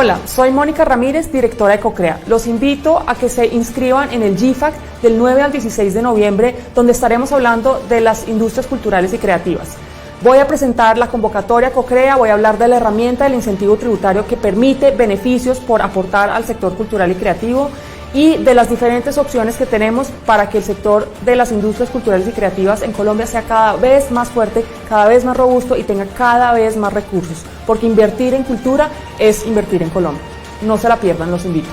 Hola, soy Mónica Ramírez, directora de CoCrea. Los invito a que se inscriban en el GIFAC del 9 al 16 de noviembre, donde estaremos hablando de las industrias culturales y creativas. Voy a presentar la convocatoria CoCrea, voy a hablar de la herramienta del incentivo tributario que permite beneficios por aportar al sector cultural y creativo y de las diferentes opciones que tenemos para que el sector de las industrias culturales y creativas en Colombia sea cada vez más fuerte, cada vez más robusto y tenga cada vez más recursos, porque invertir en cultura es invertir en Colombia. No se la pierdan, los invito.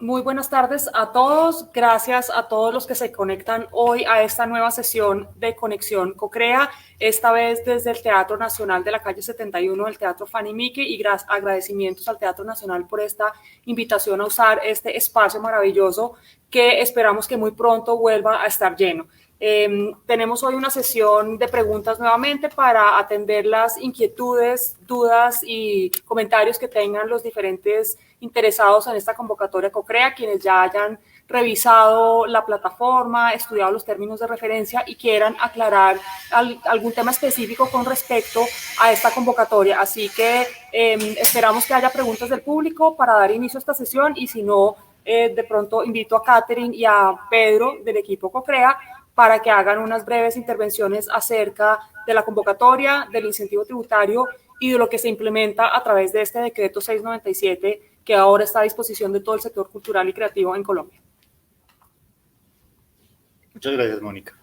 Muy buenas tardes a todos. Gracias a todos los que se conectan hoy a esta nueva sesión de Conexión CoCrea, esta vez desde el Teatro Nacional de la calle 71 del Teatro Fanny Mickey, y agradecimientos al Teatro Nacional por esta invitación a usar este espacio maravilloso que esperamos que muy pronto vuelva a estar lleno. Tenemos hoy una sesión de preguntas nuevamente para atender las inquietudes, dudas y comentarios que tengan los diferentes interesados en esta convocatoria CoCrea, quienes ya hayan revisado la plataforma, estudiado los términos de referencia y quieran aclarar algún tema específico con respecto a esta convocatoria. Así que esperamos que haya preguntas del público para dar inicio a esta sesión, y si no, de pronto invito a Catherine y a Pedro del equipo CoCrea para que hagan unas breves intervenciones acerca de la convocatoria, del incentivo tributario y de lo que se implementa a través de este decreto 697 que ahora está a disposición de todo el sector cultural y creativo en Colombia. Muchas gracias, Mónica.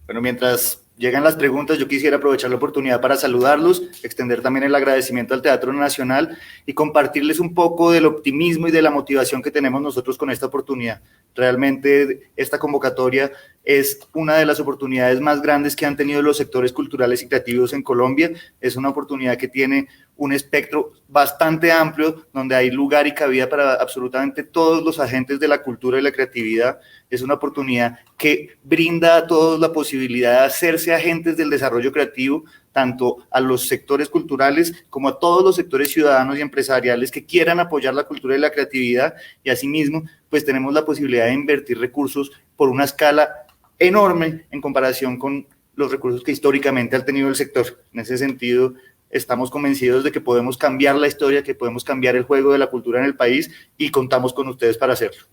Bueno, mientras llegan las preguntas, yo quisiera aprovechar la oportunidad para saludarlos, extender también el agradecimiento al Teatro Nacional y compartirles un poco del optimismo y de la motivación que tenemos nosotros con esta oportunidad. Realmente esta convocatoria es una de las oportunidades más grandes que han tenido los sectores culturales y creativos en Colombia. Es una oportunidad que tiene un espectro bastante amplio, donde hay lugar y cabida para absolutamente todos los agentes de la cultura y la creatividad. Es una oportunidad que brinda a todos la posibilidad de hacerse agentes del desarrollo creativo, tanto a los sectores culturales como a todos los sectores ciudadanos y empresariales que quieran apoyar la cultura y la creatividad, y asimismo, pues tenemos la posibilidad de invertir recursos por una escala enorme en comparación con los recursos que históricamente ha tenido el sector. En ese sentido, estamos convencidos de que podemos cambiar la historia, que podemos cambiar el juego de la cultura en el país, y contamos con ustedes para hacerlo.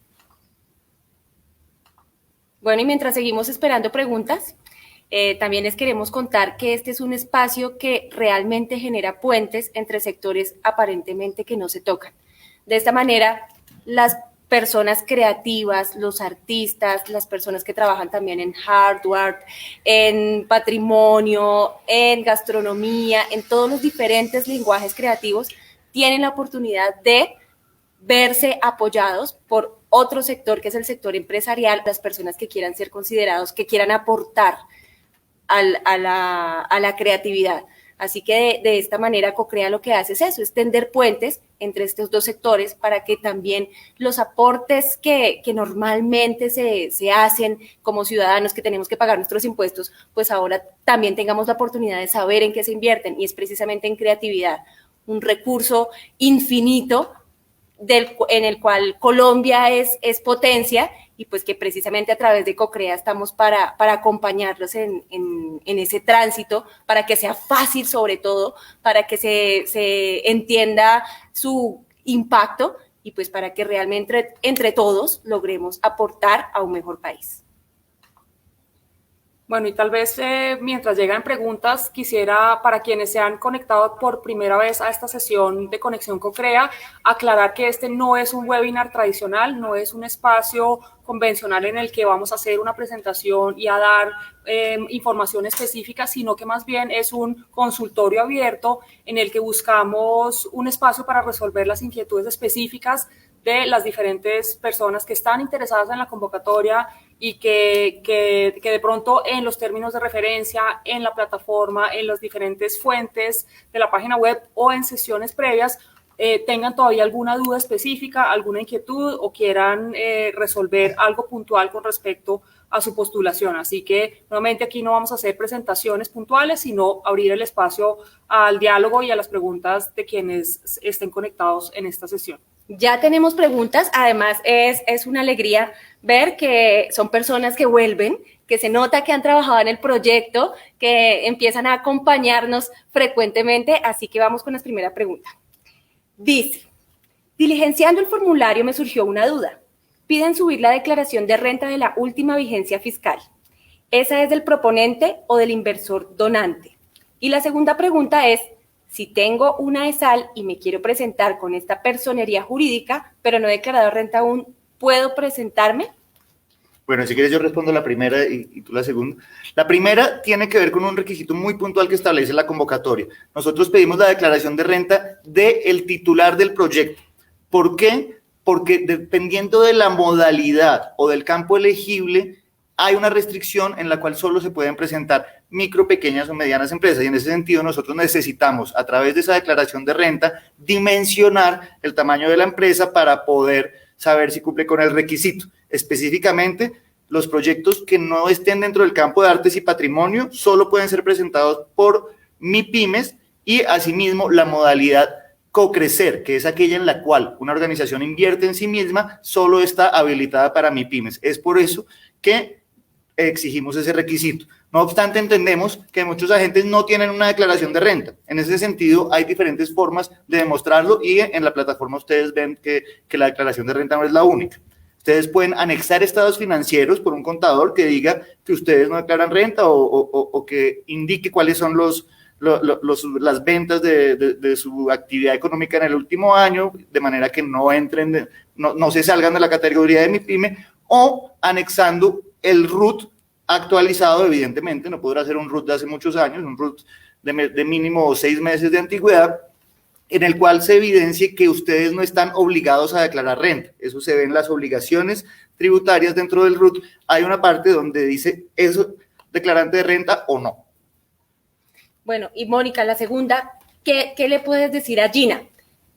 Bueno, y mientras seguimos esperando preguntas, también les queremos contar que este es un espacio que realmente genera puentes entre sectores aparentemente que no se tocan. De esta manera, las personas creativas, los artistas, las personas que trabajan también en hardware, en patrimonio, en gastronomía, en todos los diferentes lenguajes creativos, tienen la oportunidad de verse apoyados por otro sector, que es el sector empresarial, las personas que quieran ser considerados, que quieran aportar a la creatividad. Así que de esta manera CoCrea lo que hace es eso, es tender puentes entre estos dos sectores para que también los aportes que normalmente se hacen como ciudadanos que tenemos que pagar nuestros impuestos, pues ahora también tengamos la oportunidad de saber en qué se invierten, y es precisamente en creatividad, un recurso infinito en el cual Colombia es potencia, y pues que precisamente a través de CoCrea estamos para acompañarlos en ese tránsito, para que sea fácil, sobre todo, para que se entienda su impacto, y pues para que realmente entre todos logremos aportar a un mejor país. Bueno, y tal vez mientras llegan preguntas, quisiera, para quienes se han conectado por primera vez a esta sesión de Conexión CoCrea, aclarar que este no es un webinar tradicional, no es un espacio convencional en el que vamos a hacer una presentación y a dar información específica, sino que más bien es un consultorio abierto en el que buscamos un espacio para resolver las inquietudes específicas de las diferentes personas que están interesadas en la convocatoria y que de pronto en los términos de referencia, en la plataforma, en las diferentes fuentes de la página web o en sesiones previas, tengan todavía alguna duda específica, alguna inquietud o quieran resolver algo puntual con respecto a su postulación. Así que nuevamente aquí no vamos a hacer presentaciones puntuales, sino abrir el espacio al diálogo y a las preguntas de quienes estén conectados en esta sesión. Ya tenemos preguntas, además es una alegría ver que son personas que vuelven, que se nota que han trabajado en el proyecto, que empiezan a acompañarnos frecuentemente, así que vamos con la primera pregunta. Dice, diligenciando el formulario me surgió una duda. Piden subir la declaración de renta de la última vigencia fiscal. ¿Esa es del proponente o del inversor donante? Y la segunda pregunta es, si tengo una ESAL y me quiero presentar con esta personería jurídica, pero no he declarado renta aún, ¿puedo presentarme? Bueno, si quieres yo respondo la primera y tú la segunda. La primera tiene que ver con un requisito muy puntual que establece la convocatoria. Nosotros pedimos la declaración de renta del titular del proyecto. ¿Por qué? Porque dependiendo de la modalidad o del campo elegible, hay una restricción en la cual solo se pueden presentar micro, pequeñas o medianas empresas. Y en ese sentido nosotros necesitamos, a través de esa declaración de renta, dimensionar el tamaño de la empresa para poder saber si cumple con el requisito. Específicamente, los proyectos que no estén dentro del campo de artes y patrimonio solo pueden ser presentados por MIPYMES y asimismo la modalidad cocrecer, que es aquella en la cual una organización invierte en sí misma, solo está habilitada para MIPYMES. Es por eso que exigimos ese requisito. No obstante, entendemos que muchos agentes no tienen una declaración de renta. En ese sentido, hay diferentes formas de demostrarlo y en la plataforma ustedes ven que la declaración de renta no es la única. Ustedes pueden anexar estados financieros por un contador que diga que ustedes no declaran renta o que indique cuáles son las ventas de su actividad económica en el último año, de manera que no entren, no se salgan de la categoría de MIPYME, o anexando el RUT actualizado, evidentemente, no podrá ser un RUT de hace muchos años, un RUT de mínimo 6 meses de antigüedad, en el cual se evidencie que ustedes no están obligados a declarar renta. Eso se ve en las obligaciones tributarias dentro del RUT. Hay una parte donde dice eso, declarante de renta o no. Bueno, y Mónica, la segunda, ¿qué le puedes decir a Gina?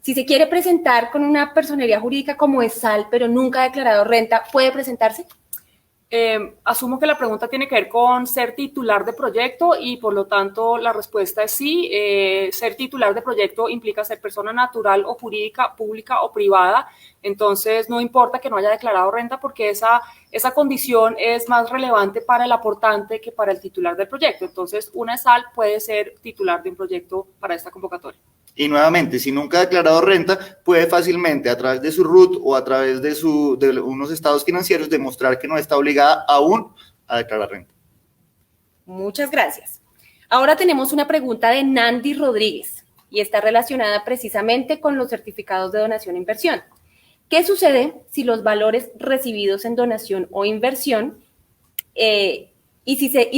Si se quiere presentar con una personería jurídica como ESAL, pero nunca ha declarado renta, ¿puede presentarse? Asumo que la pregunta tiene que ver con ser titular de proyecto y por lo tanto la respuesta es sí. Ser titular de proyecto implica ser persona natural o jurídica, pública o privada. Entonces no importa que no haya declarado renta porque esa condición es más relevante para el aportante que para el titular del proyecto. Entonces una ESAL puede ser titular de un proyecto para esta convocatoria. Y nuevamente, si nunca ha declarado renta, puede fácilmente a través de su RUT o a través de unos estados financieros demostrar que no está obligada aún a declarar renta. Muchas gracias. Ahora tenemos una pregunta de Nandi Rodríguez y está relacionada precisamente con los certificados de donación e inversión. ¿Qué sucede si los valores recibidos en donación o inversión y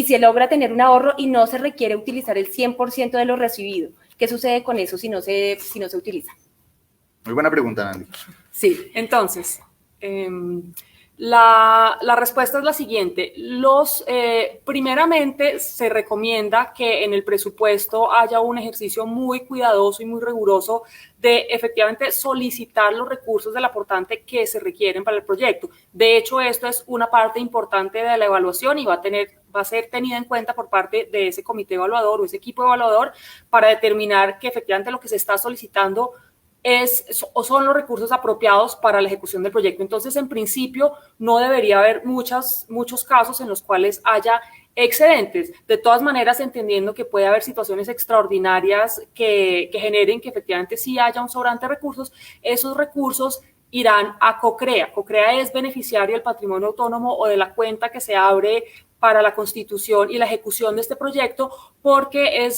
se logra tener un ahorro y no se requiere utilizar el 100% de lo recibido? ¿Qué sucede con eso si no se utiliza? Muy buena pregunta, Nandi. Sí, entonces, la respuesta es la siguiente. Primeramente, se recomienda que en el presupuesto haya un ejercicio muy cuidadoso y muy riguroso de efectivamente solicitar los recursos del aportante que se requieren para el proyecto. De hecho, esto es una parte importante de la evaluación y va a ser tenida en cuenta por parte de ese comité evaluador o ese equipo evaluador para determinar que efectivamente lo que se está solicitando son los recursos apropiados para la ejecución del proyecto. Entonces, en principio, no debería haber muchos casos en los cuales haya excedentes. De todas maneras, entendiendo que puede haber situaciones extraordinarias que generen que efectivamente sí haya un sobrante de recursos, esos recursos irán a COCREA. COCREA es beneficiario del patrimonio autónomo o de la cuenta que se abre para la constitución y la ejecución de este proyecto, porque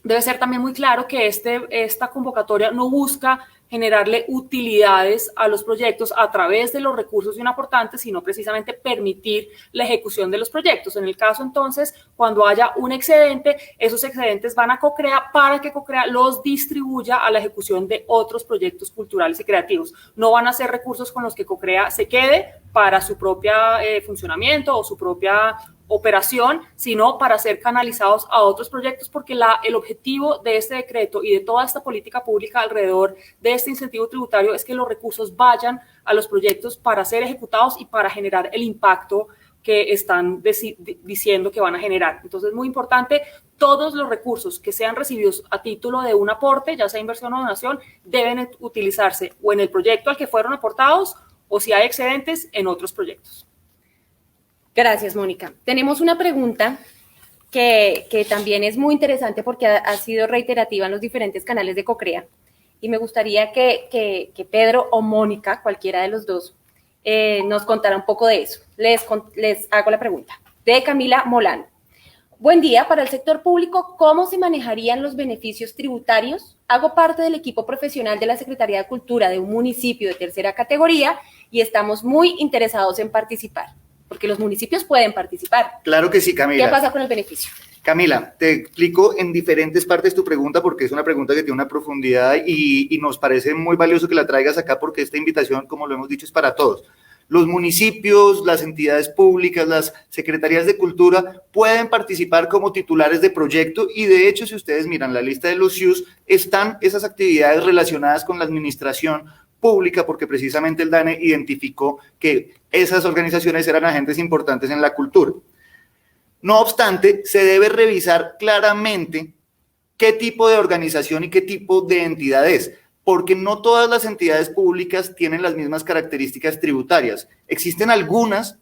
debe ser también muy claro que esta convocatoria no busca generarle utilidades a los proyectos a través de los recursos de un aportante, sino precisamente permitir la ejecución de los proyectos. En el caso, entonces, cuando haya un excedente, esos excedentes van a COCREA para que COCREA los distribuya a la ejecución de otros proyectos culturales y creativos. No van a ser recursos con los que COCREA se quede para su propio funcionamiento o su propia operación, sino para ser canalizados a otros proyectos, porque el objetivo de este decreto y de toda esta política pública alrededor de este incentivo tributario es que los recursos vayan a los proyectos para ser ejecutados y para generar el impacto que están diciendo que van a generar. Entonces, muy importante, todos los recursos que sean recibidos a título de un aporte, ya sea inversión o donación, deben utilizarse o en el proyecto al que fueron aportados o, si hay excedentes, en otros proyectos. Gracias, Mónica. Tenemos una pregunta que también es muy interesante porque ha sido reiterativa en los diferentes canales de COCREA, y me gustaría que Pedro o Mónica, cualquiera de los dos, nos contara un poco de eso. Les hago la pregunta. De Camila Molano. Buen día. Para el sector público, ¿cómo se manejarían los beneficios tributarios? Hago parte del equipo profesional de la Secretaría de Cultura de un municipio de tercera categoría y estamos muy interesados en participar, porque los municipios pueden participar. Claro que sí, Camila. ¿Qué pasa con el beneficio? Camila, te explico en diferentes partes tu pregunta, porque es una pregunta que tiene una profundidad y nos parece muy valioso que la traigas acá, porque esta invitación, como lo hemos dicho, es para todos. Los municipios, las entidades públicas, las secretarías de cultura pueden participar como titulares de proyecto, y de hecho, si ustedes miran la lista de los SIUS, están esas actividades relacionadas con la administración pública, porque precisamente el DANE identificó que esas organizaciones eran agentes importantes en la cultura. No obstante, se debe revisar claramente qué tipo de organización y qué tipo de entidad es, porque no todas las entidades públicas tienen las mismas características tributarias. Existen algunas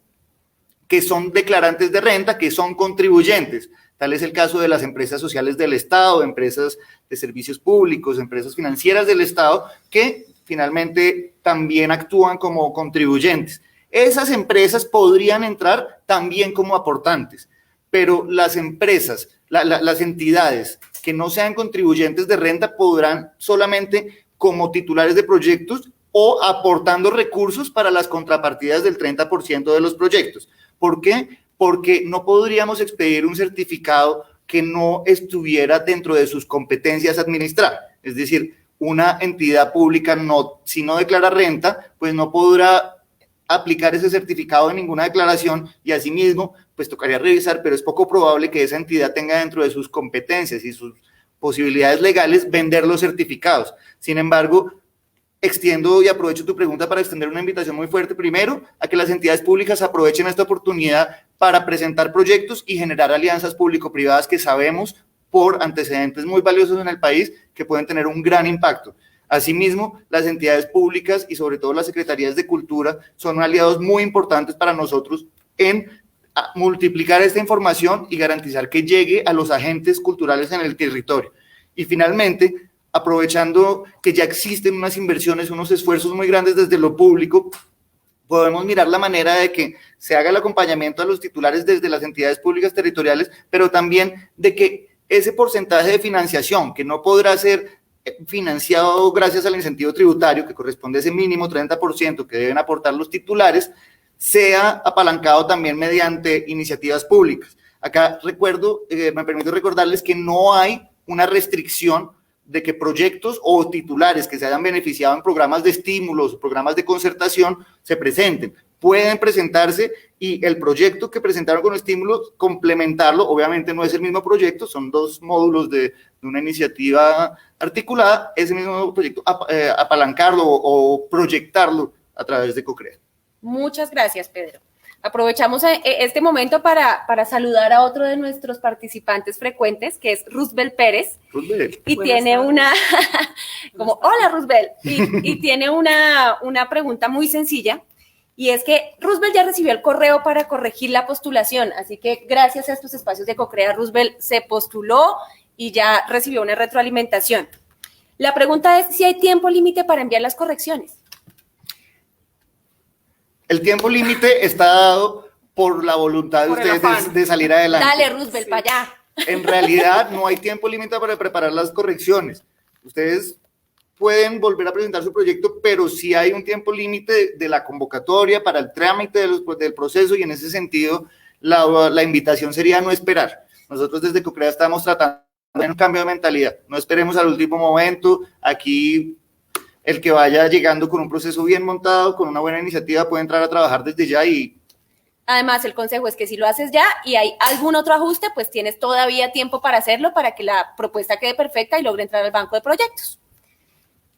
que son declarantes de renta, que son contribuyentes. Tal es el caso de las empresas sociales del Estado, empresas de servicios públicos, empresas financieras del Estado, que finalmente también actúan como contribuyentes. Esas empresas podrían entrar también como aportantes, pero las empresas, las entidades que no sean contribuyentes de renta podrán solamente como titulares de proyectos o aportando recursos para las contrapartidas del 30% de los proyectos. ¿Por qué? Porque no podríamos expedir un certificado que no estuviera dentro de sus competencias administrar. Es decir, una entidad pública, si no declara renta, pues no podrá aplicar ese certificado en ninguna declaración, y asimismo, pues tocaría revisar, pero es poco probable que esa entidad tenga dentro de sus competencias y sus posibilidades legales vender los certificados. Sin embargo, extiendo y aprovecho tu pregunta para extender una invitación muy fuerte, primero, a que las entidades públicas aprovechen esta oportunidad para presentar proyectos y generar alianzas público-privadas que sabemos por antecedentes muy valiosos en el país que pueden tener un gran impacto. Asimismo, las entidades públicas y sobre todo las secretarías de cultura son aliados muy importantes para nosotros en multiplicar esta información y garantizar que llegue a los agentes culturales en el territorio. Y finalmente, aprovechando que ya existen unas inversiones, unos esfuerzos muy grandes desde lo público, podemos mirar la manera de que se haga el acompañamiento a los titulares desde las entidades públicas territoriales, pero también de que ese porcentaje de financiación, que no podrá ser financiado gracias al incentivo tributario, que corresponde a ese mínimo 30% que deben aportar los titulares, sea apalancado también mediante iniciativas públicas. Acá me permito recordarles que no hay una restricción de que proyectos o titulares que se hayan beneficiado en programas de estímulos o programas de concertación se presenten. Pueden presentarse y el proyecto que presentaron con estímulos, complementarlo. Obviamente no es el mismo proyecto, son dos módulos de una iniciativa articulada, ese mismo proyecto apalancarlo o proyectarlo a través de COCREA. Muchas gracias, Pedro. Aprovechamos este momento para saludar a otro de nuestros participantes frecuentes, que es Roosbel Pérez. Roosbel. Y tiene una, como, hola Roosbel, y tiene una pregunta muy sencilla, y es que Roosbel ya recibió el correo para corregir la postulación, así que gracias a estos espacios de COCREA, Roosbel se postuló y ya recibió una retroalimentación. La pregunta es si hay tiempo límite para enviar las correcciones. El tiempo límite está dado por la voluntad de ustedes de salir adelante. Dale, Roosbel, para allá. En realidad no hay tiempo límite para preparar las correcciones. Ustedes pueden volver a presentar su proyecto, pero sí hay un tiempo límite de la convocatoria para el trámite del proceso, y en ese sentido la invitación sería no esperar. Nosotros desde COCREA estamos tratando de un cambio de mentalidad. No esperemos al último momento. Aquí el que vaya llegando con un proceso bien montado, con una buena iniciativa, puede entrar a trabajar desde ya y Además, el consejo es que si lo haces ya y hay algún otro ajuste, pues tienes todavía tiempo para hacerlo para que la propuesta quede perfecta y logre entrar al banco de proyectos.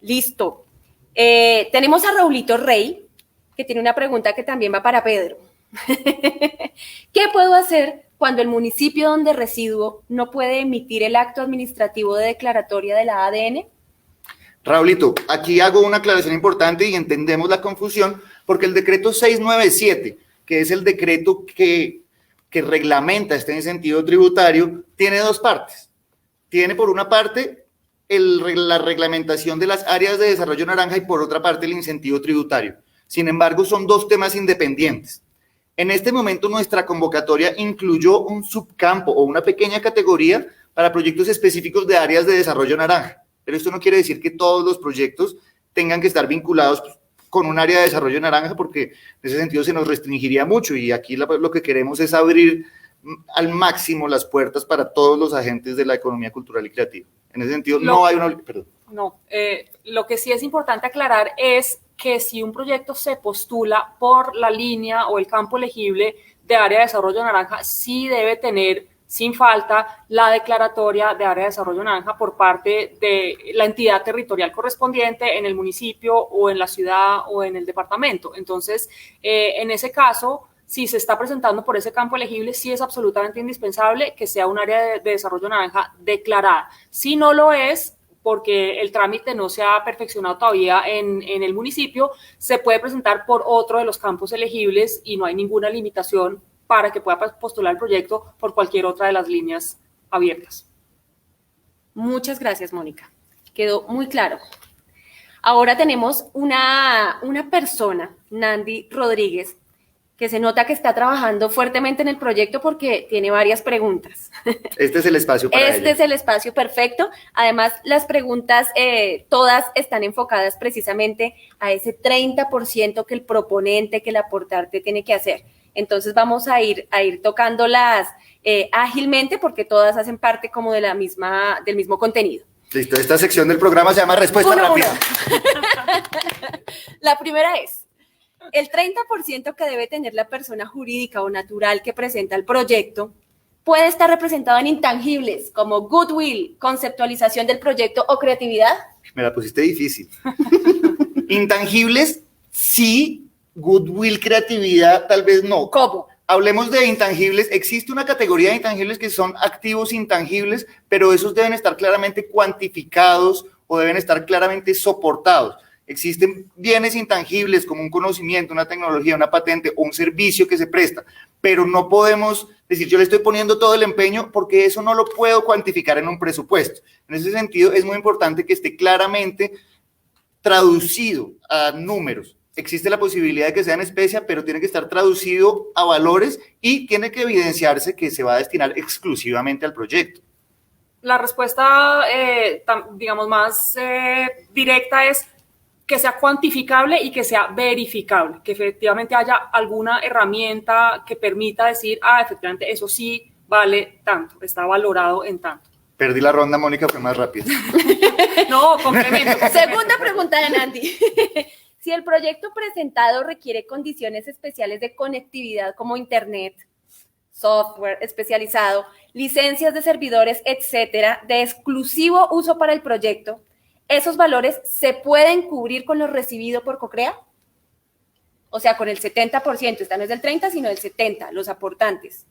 Listo. Tenemos a Raulito Rey, que tiene una pregunta que también va para Pedro. ¿Qué puedo hacer cuando el municipio donde resido no puede emitir el acto administrativo de declaratoria de la ADN? Raulito, aquí hago una aclaración importante y entendemos la confusión, porque el decreto 697, que es el decreto que reglamenta este incentivo tributario, tiene dos partes. Tiene por una parte la reglamentación de las áreas de desarrollo naranja y por otra parte el incentivo tributario. Sin embargo, son dos temas independientes. En este momento nuestra convocatoria incluyó un subcampo o una pequeña categoría para proyectos específicos de áreas de desarrollo naranja, pero esto no quiere decir que todos los proyectos tengan que estar vinculados con un área de desarrollo naranja, porque en ese sentido se nos restringiría mucho y aquí lo que queremos es abrir al máximo las puertas para todos los agentes de la economía cultural y creativa. En ese sentido no hay una... Perdón. No, lo que sí es importante aclarar es que si un proyecto se postula por la línea o el campo elegible de área de desarrollo naranja, sí debe tener sin falta la declaratoria de área de desarrollo naranja por parte de la entidad territorial correspondiente en el municipio o en la ciudad o en el departamento. Entonces, en ese caso, si se está presentando por ese campo elegible, sí es absolutamente indispensable que sea un área de desarrollo naranja declarada. Si no lo es, porque el trámite no se ha perfeccionado todavía en el municipio, se puede presentar por otro de los campos elegibles y no hay ninguna limitación para que pueda postular el proyecto por cualquier otra de las líneas abiertas. Muchas gracias, Mónica. Quedó muy claro. Ahora tenemos una persona, Nandi Rodríguez, que se nota que está trabajando fuertemente en el proyecto porque tiene varias preguntas. Este es el espacio para ella. Este es el espacio perfecto. Además, las preguntas todas están enfocadas precisamente a ese 30% que el proponente, que el aportante tiene que hacer. Entonces vamos a ir tocándolas ágilmente porque todas hacen parte como de del mismo contenido. Listo, esta sección del programa se llama Respuesta Rápida. La primera es, el 30% que debe tener la persona jurídica o natural que presenta el proyecto puede estar representado en intangibles como goodwill, conceptualización del proyecto o creatividad. Me la pusiste difícil. Intangibles, sí. Goodwill, creatividad, tal vez no. ¿Cómo? Hablemos de intangibles. Existe una categoría de intangibles que son activos intangibles, pero esos deben estar claramente cuantificados o deben estar claramente soportados. Existen bienes intangibles como un conocimiento, una tecnología, una patente o un servicio que se presta, pero no podemos decir yo le estoy poniendo todo el empeño porque eso no lo puedo cuantificar en un presupuesto. En ese sentido es muy importante que esté claramente traducido a números. Existe la posibilidad de que sea en especie, pero tiene que estar traducido a valores y tiene que evidenciarse que se va a destinar exclusivamente al proyecto. La respuesta, digamos, más directa es que sea cuantificable y que sea verificable, que efectivamente haya alguna herramienta que permita decir, efectivamente, eso sí vale tanto, está valorado en tanto. Perdí la ronda, Mónica, fue más rápido. No, complemento. Segunda pregunta de Nandi. Si el proyecto presentado requiere condiciones especiales de conectividad como internet, software especializado, licencias de servidores, etcétera, de exclusivo uso para el proyecto, ¿esos valores se pueden cubrir con lo recibido por COCREA? O sea, con el 70%, esta no es del 30, sino del 70, los aportantes.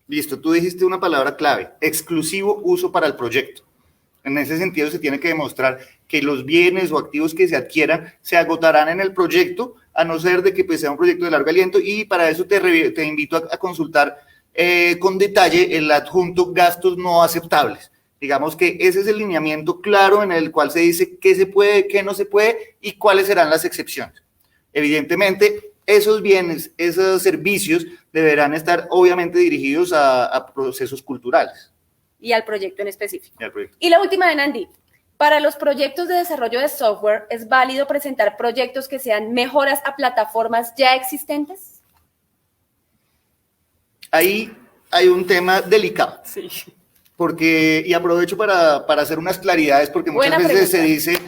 Listo, tú dijiste una palabra clave, exclusivo uso para el proyecto. En ese sentido se tiene que demostrar que los bienes o activos que se adquieran se agotarán en el proyecto, a no ser de que pues, sea un proyecto de largo aliento, y para eso te invito a consultar con detalle el adjunto gastos no aceptables. Digamos que ese es el lineamiento claro en el cual se dice qué se puede, qué no se puede y cuáles serán las excepciones. Evidentemente, esos bienes, esos servicios deberán estar obviamente dirigidos a procesos culturales. Y al proyecto en específico. Y la última de Nandi. Para los proyectos de desarrollo de software, ¿es válido presentar proyectos que sean mejoras a plataformas ya existentes? Ahí hay un tema delicado. Sí. Porque, y aprovecho para hacer unas claridades, porque muchas veces se dice,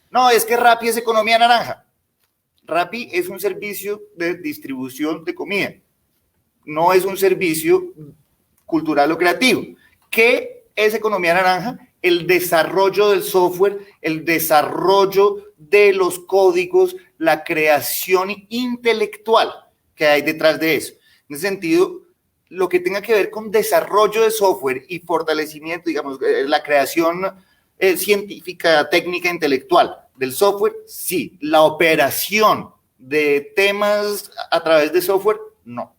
no, es que Rappi es economía naranja. Rappi es un servicio de distribución de comida. no es un servicio cultural o creativo. ¿Qué es economía naranja? El desarrollo del software, el desarrollo de los códigos, la creación intelectual que hay detrás de eso. En ese sentido, lo que tenga que ver con desarrollo de software y fortalecimiento, digamos, la creación científica, técnica, intelectual del software, sí. La operación de temas a través de software, no.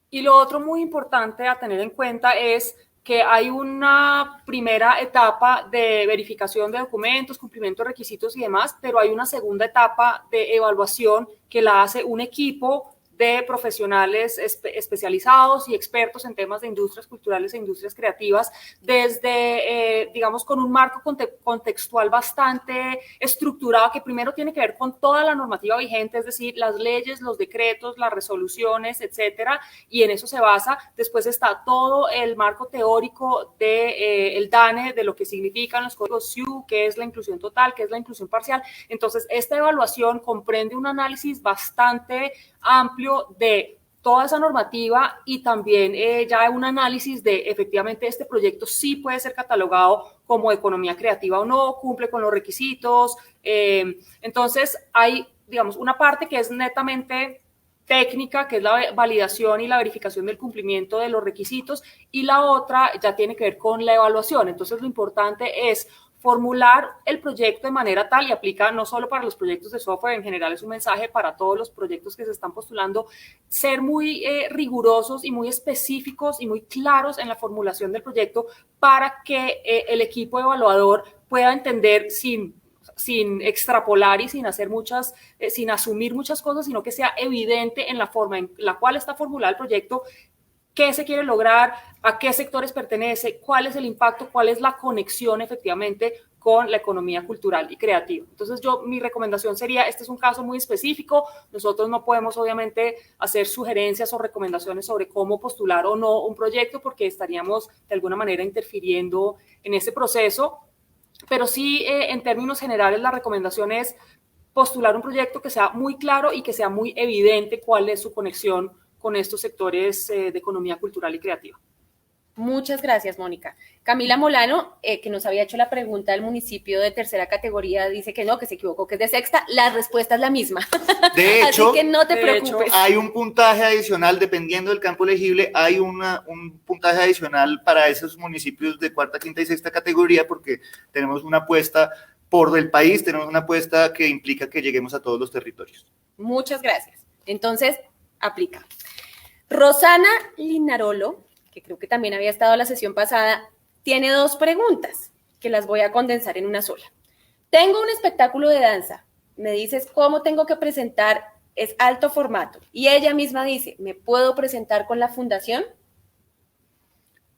Y lo otro muy importante a tener en cuenta es que hay una primera etapa de verificación de documentos, cumplimiento de requisitos y demás, pero hay una segunda etapa de evaluación que la hace un equipo de profesionales especializados y expertos en temas de industrias culturales e industrias creativas, desde, digamos, con un marco contextual bastante estructurado, que primero tiene que ver con toda la normativa vigente, es decir, las leyes, los decretos, las resoluciones, etcétera, y en eso se basa. Después está todo el marco teórico de el DANE, de lo que significan los códigos SIU, qué es la inclusión total, qué es la inclusión parcial. Entonces, esta evaluación comprende un análisis bastante amplio de toda esa normativa y también ya un análisis de efectivamente este proyecto sí puede ser catalogado como economía creativa o no, cumple con los requisitos. Entonces hay, digamos, una parte que es netamente técnica, que es la validación y la verificación del cumplimiento de los requisitos, y la otra ya tiene que ver con la evaluación. Entonces lo importante es formular el proyecto de manera tal, y aplica no solo para los proyectos de software, en general es un mensaje para todos los proyectos que se están postulando, ser muy rigurosos y muy específicos y muy claros en la formulación del proyecto para que el equipo evaluador pueda entender sin extrapolar y sin hacer sin asumir muchas cosas, sino que sea evidente en la forma en la cual está formulado el proyecto, qué se quiere lograr, a qué sectores pertenece, cuál es el impacto, cuál es la conexión efectivamente con la economía cultural y creativa. Entonces mi recomendación sería, este es un caso muy específico, nosotros no podemos obviamente hacer sugerencias o recomendaciones sobre cómo postular o no un proyecto, porque estaríamos de alguna manera interfiriendo en ese proceso, pero sí en términos generales la recomendación es postular un proyecto que sea muy claro y que sea muy evidente cuál es su conexión con estos sectores de economía cultural y creativa. Muchas gracias, Mónica. Camila Molano, que nos había hecho la pregunta del municipio de tercera categoría, dice que no, que se equivocó, que es de sexta. La respuesta es la misma. De hecho, así que no te preocupes. Hay un puntaje adicional, dependiendo del campo elegible, hay un puntaje adicional para esos municipios de cuarta, quinta y sexta categoría, porque tenemos una apuesta por el país, tenemos una apuesta que implica que lleguemos a todos los territorios. Muchas gracias. Entonces, aplica. Rosana Linarolo, que creo que también había estado en la sesión pasada, tiene dos preguntas que las voy a condensar en una sola. Tengo un espectáculo de danza, me dices cómo tengo que presentar, es alto formato, y ella misma dice, ¿me puedo presentar con la fundación?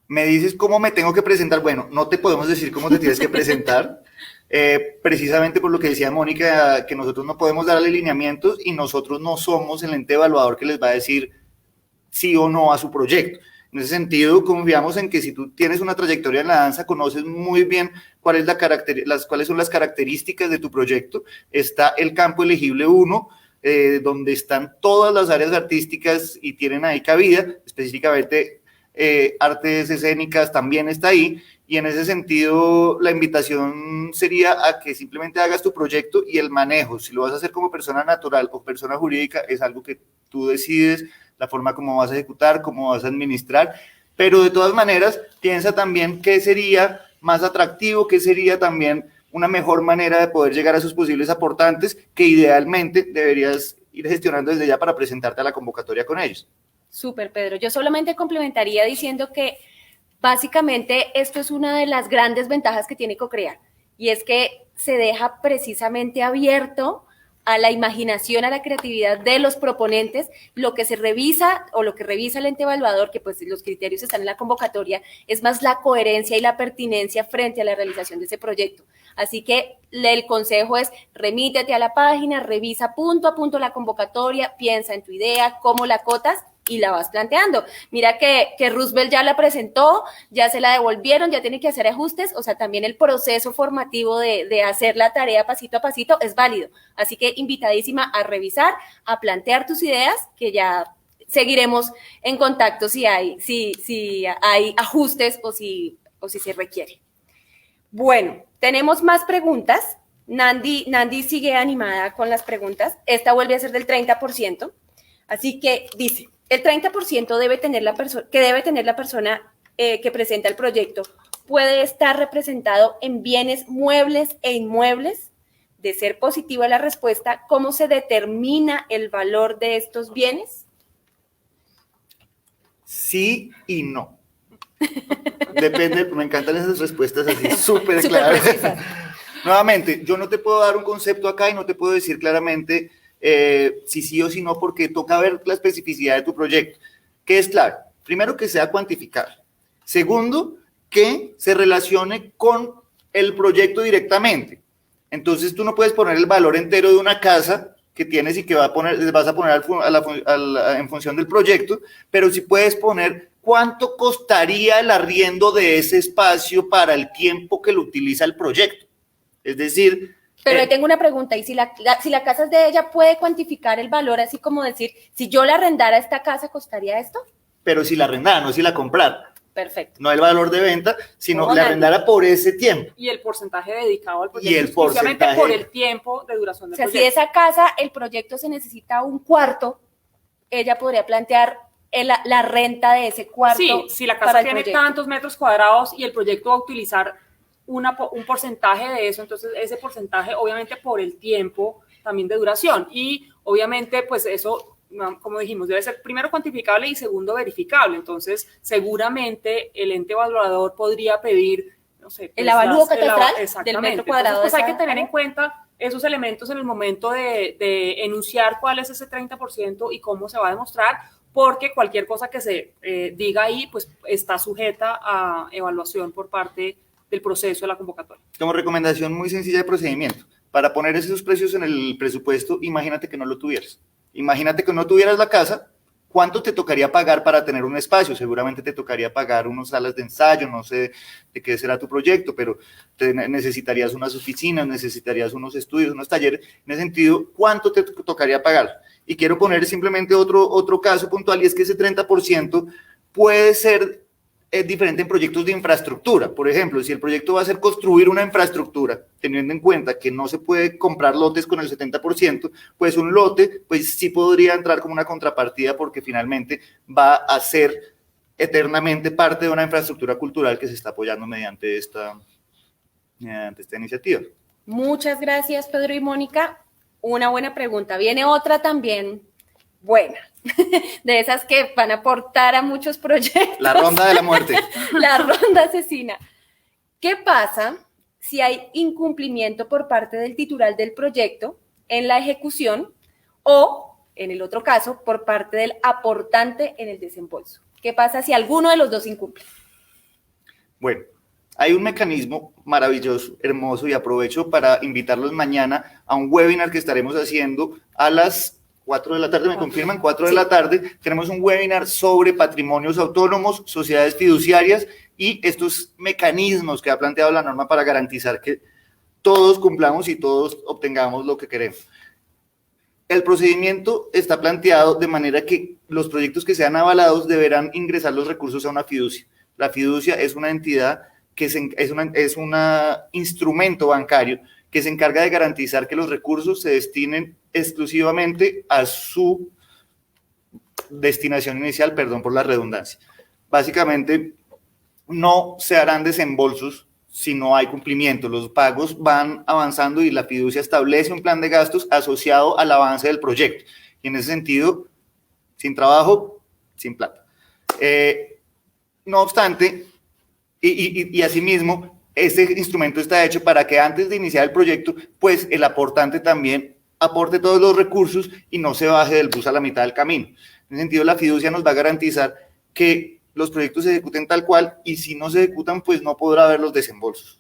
Me dices cómo me tengo que presentar. Bueno, no te podemos decir cómo te tienes que presentar, precisamente por lo que decía Mónica, que nosotros no podemos darle lineamientos y nosotros no somos el ente evaluador que les va a decir sí o no a su proyecto. En ese sentido, confiamos en que si tú tienes una trayectoria en la danza, conoces muy bien cuáles son las características de tu proyecto. Está el campo elegible 1, donde están todas las áreas artísticas y tienen ahí cabida, específicamente artes escénicas también está ahí, y en ese sentido la invitación sería a que simplemente hagas tu proyecto y el manejo, si lo vas a hacer como persona natural o persona jurídica, es algo que tú decides, la forma como vas a ejecutar, cómo vas a administrar, pero de todas maneras piensa también qué sería más atractivo, qué sería también una mejor manera de poder llegar a esos posibles aportantes que idealmente deberías ir gestionando desde ya para presentarte a la convocatoria con ellos. Súper, Pedro. Yo solamente complementaría diciendo que básicamente esto es una de las grandes ventajas que tiene CoCrea, y es que se deja precisamente abierto a la imaginación, a la creatividad de los proponentes. Lo que se revisa o lo que revisa el ente evaluador, que pues los criterios están en la convocatoria, es más la coherencia y la pertinencia frente a la realización de ese proyecto. Así que el consejo es remítete a la página, revisa punto a punto la convocatoria, piensa en tu idea, cómo la acotas y la vas planteando. Mira que Roosevelt ya la presentó, ya se la devolvieron, ya tiene que hacer ajustes, o sea, también el proceso formativo de hacer la tarea pasito a pasito es válido. Así que invitadísima a revisar, a plantear tus ideas, que ya seguiremos en contacto si hay ajustes o si se requiere. Bueno, tenemos más preguntas. Nandi sigue animada con las preguntas. Esta vuelve a ser del 30%. Así que dice, el 30% que debe tener la persona que presenta el proyecto puede estar representado en bienes muebles e inmuebles. De ser positiva la respuesta, ¿cómo se determina el valor de estos bienes? Sí y no. Depende, me encantan esas respuestas así súper claras. Nuevamente, yo no te puedo dar un concepto acá y no te puedo decir claramente si sí o si no, porque toca ver la especificidad de tu proyecto. ¿Qué es claro? Primero, que sea cuantificable. Segundo, que se relacione con el proyecto directamente. Entonces, tú no puedes poner el valor entero de una casa que tienes y que vas a poner en función del proyecto, pero sí puedes poner cuánto costaría el arriendo de ese espacio para el tiempo que lo utiliza el proyecto. Es decir... Pero tengo una pregunta, y si la casa es de ella, ¿puede cuantificar el valor así como decir, si yo la arrendara esta casa, ¿costaría esto? Pero si la arrendara, no si la comprara. Perfecto. No el valor de venta, sino la arrendara por ese tiempo. Y el porcentaje dedicado al proyecto. Y el porcentaje. Por el tiempo de duración del proyecto. Si esa casa, el proyecto se necesita un cuarto, ella podría plantear la renta de ese cuarto. Sí, si la casa tiene tantos metros cuadrados y el proyecto va a utilizar un porcentaje de eso, entonces ese porcentaje obviamente por el tiempo también de duración. Y obviamente pues eso, como dijimos, debe ser primero cuantificable y segundo verificable. Entonces seguramente el ente evaluador podría pedir, no sé, el avalúo catastral del metro cuadrado. Entonces, pues hay que tener en cuenta esos elementos en el momento de enunciar cuál es ese 30% y cómo se va a demostrar, porque cualquier cosa que se diga ahí pues está sujeta a evaluación por parte del proceso de la convocatoria. Como recomendación muy sencilla de procedimiento, para poner esos precios en el presupuesto, imagínate que no lo tuvieras. Imagínate que no tuvieras la casa, ¿cuánto te tocaría pagar para tener un espacio? Seguramente te tocaría pagar unas salas de ensayo, no sé de qué será tu proyecto, pero necesitarías unas oficinas, necesitarías unos estudios, unos talleres. En ese sentido, ¿cuánto te tocaría pagar? Y quiero poner simplemente otro caso puntual, y es que ese 30% puede ser diferente en proyectos de infraestructura. Por ejemplo, si el proyecto va a ser construir una infraestructura, teniendo en cuenta que no se puede comprar lotes con el 70%, pues un lote pues sí podría entrar como una contrapartida, porque finalmente va a ser eternamente parte de una infraestructura cultural que se está apoyando mediante esta iniciativa. Muchas gracias, Pedro y Mónica. Una buena pregunta. Viene otra también buena, de esas que van a aportar a muchos proyectos. La ronda de la muerte. La ronda asesina. ¿Qué pasa si hay incumplimiento por parte del titular del proyecto en la ejecución o, en el otro caso, por parte del aportante en el desembolso? ¿Qué pasa si alguno de los dos incumple? Bueno, hay un mecanismo maravilloso, hermoso, y aprovecho para invitarlos mañana a un webinar que estaremos haciendo a las 4 de la tarde, ¿me confirman? 4 de la tarde, tenemos un webinar sobre patrimonios autónomos, sociedades fiduciarias y estos mecanismos que ha planteado la norma para garantizar que todos cumplamos y todos obtengamos lo que queremos. El procedimiento está planteado de manera que los proyectos que sean avalados deberán ingresar los recursos a una fiducia. La fiducia es una entidad que es un instrumento bancario que se encarga de garantizar que los recursos se destinen exclusivamente a su destinación inicial, perdón por la redundancia. Básicamente, no se harán desembolsos si no hay cumplimiento. Los pagos van avanzando y la fiducia establece un plan de gastos asociado al avance del proyecto. Y en ese sentido, sin trabajo, sin plata. No obstante, y asimismo, este instrumento está hecho para que antes de iniciar el proyecto, pues el aportante también aporte todos los recursos y no se baje del bus a la mitad del camino. En ese sentido, la fiducia nos va a garantizar que los proyectos se ejecuten tal cual, y si no se ejecutan, pues no podrá haber los desembolsos.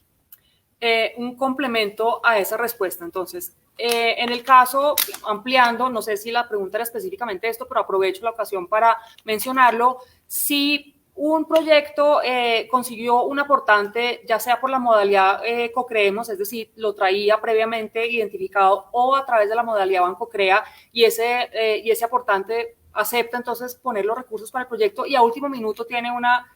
Un complemento a esa respuesta, entonces, en el caso, ampliando, no sé si la pregunta era específicamente esto, pero aprovecho la ocasión para mencionarlo. Si un proyecto consiguió un aportante, ya sea por la modalidad CoCreemos, es decir, lo traía previamente identificado, o a través de la modalidad Banco Crea, y ese aportante acepta entonces poner los recursos para el proyecto y a último minuto tiene una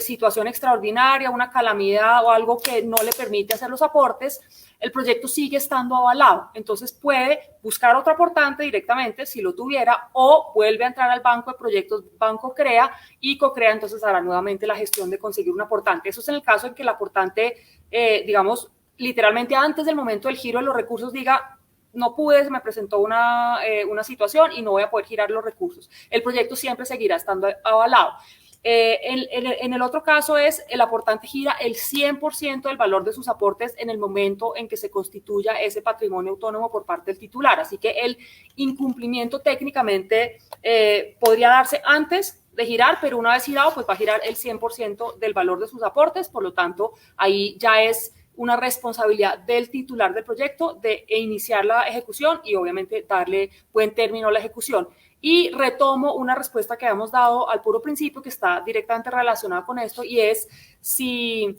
situación extraordinaria, una calamidad o algo que no le permite hacer los aportes, el proyecto sigue estando avalado. Entonces puede buscar otro aportante directamente si lo tuviera o vuelve a entrar al banco de proyectos, Banco CREA, y COCREA entonces hará nuevamente la gestión de conseguir un aportante. Eso es en el caso en que el aportante, digamos, literalmente antes del momento del giro de los recursos diga, no pude, se me presentó una situación y no voy a poder girar los recursos. El proyecto siempre seguirá estando avalado. En el otro caso es el aportante gira el 100% del valor de sus aportes en el momento en que se constituya ese patrimonio autónomo por parte del titular. Así que el incumplimiento técnicamente podría darse antes de girar, pero una vez girado, pues va a girar el 100% del valor de sus aportes. Por lo tanto, ahí ya es una responsabilidad del titular del proyecto de iniciar la ejecución y obviamente darle buen término a la ejecución. Y retomo una respuesta que habíamos dado al puro principio que está directamente relacionada con esto y es si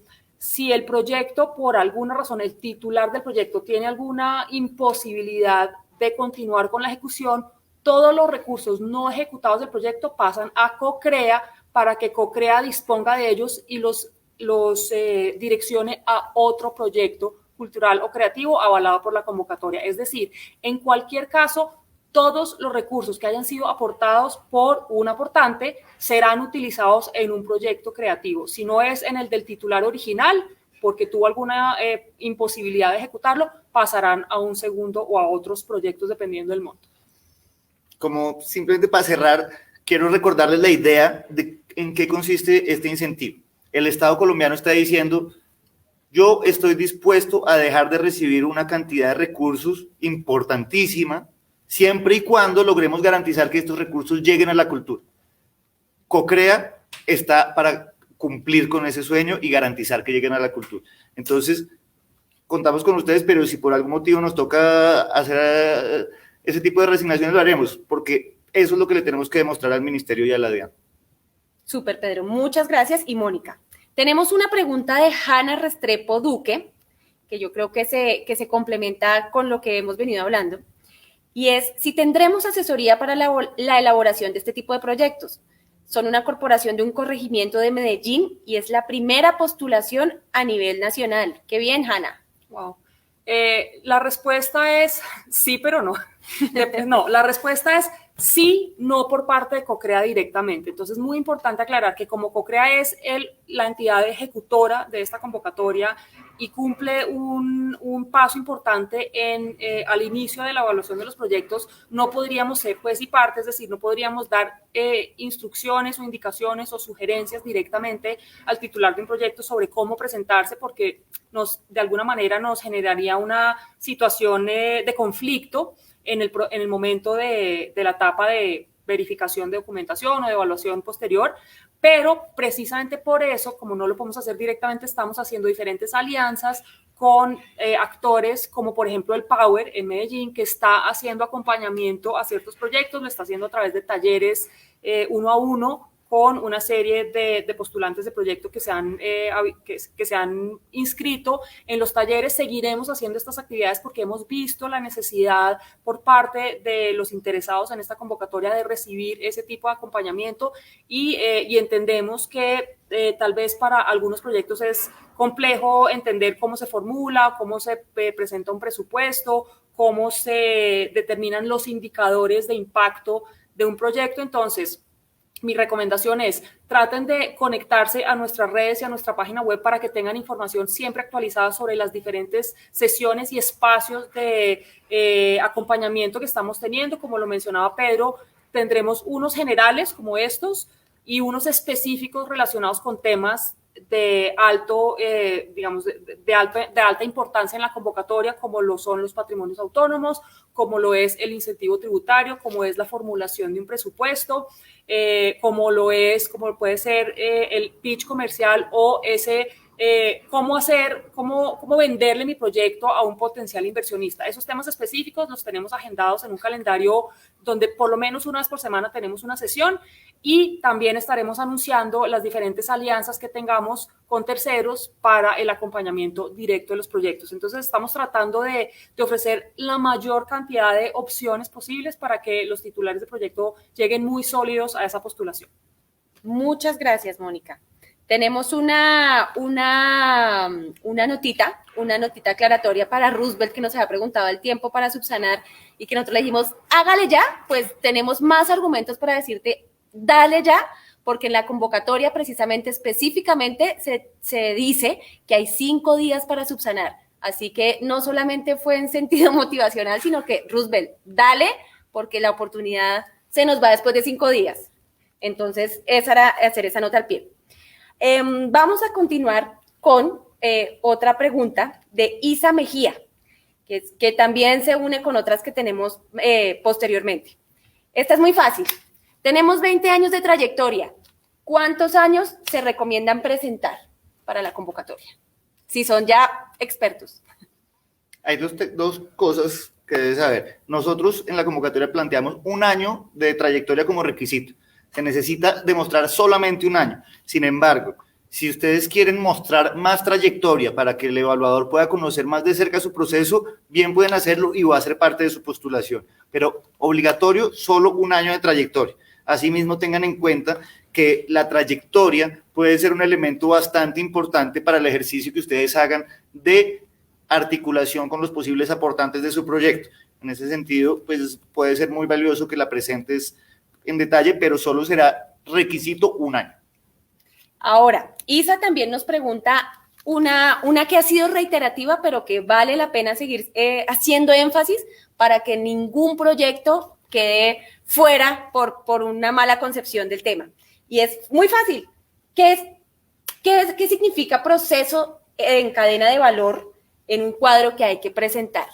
el proyecto, por alguna razón, el titular del proyecto tiene alguna imposibilidad de continuar con la ejecución, todos los recursos no ejecutados del proyecto pasan a COCREA para que COCREA disponga de ellos y los direccione a otro proyecto cultural o creativo avalado por la convocatoria. Es decir, en cualquier caso, todos los recursos que hayan sido aportados por un aportante serán utilizados en un proyecto creativo. Si no es en el del titular original, porque tuvo alguna imposibilidad de ejecutarlo, pasarán a un segundo o a otros proyectos dependiendo del monto. Como simplemente para cerrar, quiero recordarles la idea de en qué consiste este incentivo. El Estado colombiano está diciendo, yo estoy dispuesto a dejar de recibir una cantidad de recursos importantísima, siempre y cuando logremos garantizar que estos recursos lleguen a la cultura. COCREA está para cumplir con ese sueño y garantizar que lleguen a la cultura. Entonces, contamos con ustedes, pero si por algún motivo nos toca hacer ese tipo de resignaciones, lo haremos, porque eso es lo que le tenemos que demostrar al Ministerio y a la DIAN. Súper, Pedro. Muchas gracias. Y Mónica, tenemos una pregunta de Hanna Restrepo Duque, que yo creo que se complementa con lo que hemos venido hablando, y es si tendremos asesoría para la elaboración de este tipo de proyectos. Son una corporación de un corregimiento de Medellín y es la primera postulación a nivel nacional. Qué bien, Hanna. Wow. La respuesta es sí, pero no. No, la respuesta es sí, no por parte de COCREA directamente. Entonces, es muy importante aclarar que como COCREA es la entidad ejecutora de esta convocatoria y cumple un paso importante al inicio de la evaluación de los proyectos, no podríamos ser juez y parte, es decir, no podríamos dar instrucciones o indicaciones o sugerencias directamente al titular de un proyecto sobre cómo presentarse, porque de alguna manera nos generaría una situación de conflicto en el momento de la etapa de verificación de documentación o de evaluación posterior, pero precisamente por eso, como no lo podemos hacer directamente, estamos haciendo diferentes alianzas con actores como por ejemplo el Power en Medellín, que está haciendo acompañamiento a ciertos proyectos, lo está haciendo a través de talleres 1 a 1 con una serie de postulantes de proyecto que se han inscrito en los talleres. Seguiremos haciendo estas actividades porque hemos visto la necesidad por parte de los interesados en esta convocatoria de recibir ese tipo de acompañamiento y entendemos que tal vez para algunos proyectos es complejo entender cómo se formula, cómo se presenta un presupuesto, cómo se determinan los indicadores de impacto de un proyecto. Entonces, mi recomendación es, traten de conectarse a nuestras redes y a nuestra página web para que tengan información siempre actualizada sobre las diferentes sesiones y espacios de acompañamiento que estamos teniendo. Como lo mencionaba Pedro, tendremos unos generales como estos y unos específicos relacionados con temas de alta importancia en la convocatoria, como lo son los patrimonios autónomos, como lo es el incentivo tributario, como es la formulación de un como puede ser el pitch comercial o ese cómo venderle mi proyecto a un potencial inversionista. Esos temas específicos los tenemos agendados en un calendario donde por lo menos una vez por semana tenemos una sesión, y también estaremos anunciando las diferentes alianzas que tengamos con terceros para el acompañamiento directo de los proyectos. Entonces estamos tratando de ofrecer la mayor cantidad de opciones posibles para que los titulares de proyecto lleguen muy sólidos a esa postulación. Muchas gracias, Mónica. Tenemos una notita aclaratoria para Roosevelt, que nos había preguntado el tiempo para subsanar y que nosotros le dijimos, hágale ya. Pues tenemos más argumentos para decirte, dale ya, porque en la convocatoria precisamente, específicamente, se dice que hay 5 días para subsanar. Así que no solamente fue en sentido motivacional, sino que, Roosevelt, dale, porque la oportunidad se nos va después de 5 días. Entonces, esa era hacer esa nota al pie. Vamos a continuar con otra pregunta de Isa Mejía, que también se une con otras que tenemos posteriormente. Esta es muy fácil. Tenemos 20 años de trayectoria. ¿Cuántos años se recomiendan presentar para la convocatoria? Si son ya expertos. Hay dos cosas que debes saber. Nosotros en la convocatoria planteamos 1 año de trayectoria como requisito. Se necesita demostrar solamente 1 año. Sin embargo, si ustedes quieren mostrar más trayectoria para que el evaluador pueda conocer más de cerca su proceso, bien pueden hacerlo y va a ser parte de su postulación. Pero obligatorio, solo 1 año de trayectoria. Asimismo, tengan en cuenta que la trayectoria puede ser un elemento bastante importante para el ejercicio que ustedes hagan de articulación con los posibles aportantes de su proyecto. En ese sentido, pues puede ser muy valioso que la presentes en detalle, pero solo será requisito 1 año. Ahora, Isa también nos pregunta una que ha sido reiterativa, pero que vale la pena seguir haciendo énfasis para que ningún proyecto quede fuera por una mala concepción del tema. Y es muy fácil. ¿Qué significa proceso en cadena de valor en un cuadro que hay que presentar?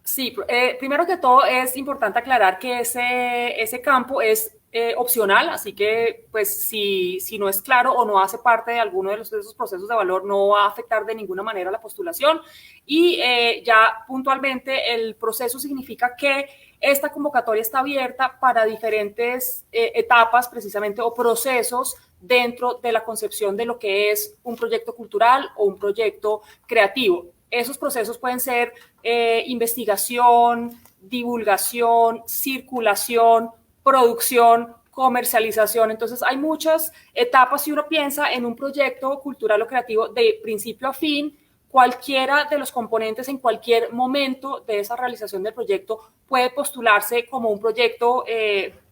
Sí, primero que todo es importante aclarar que ese campo es opcional, así que pues si no es claro o no hace parte de alguno de esos procesos de valor, no va a afectar de ninguna manera la postulación. Y ya puntualmente el proceso significa que esta convocatoria está abierta para diferentes etapas precisamente o procesos dentro de la concepción de lo que es un proyecto cultural o un proyecto creativo. Esos procesos pueden ser investigación, divulgación, circulación, producción, comercialización. Entonces hay muchas etapas si uno piensa en un proyecto cultural o creativo de principio a fin. Cualquiera de los componentes en cualquier momento de esa realización del proyecto puede postularse como un proyecto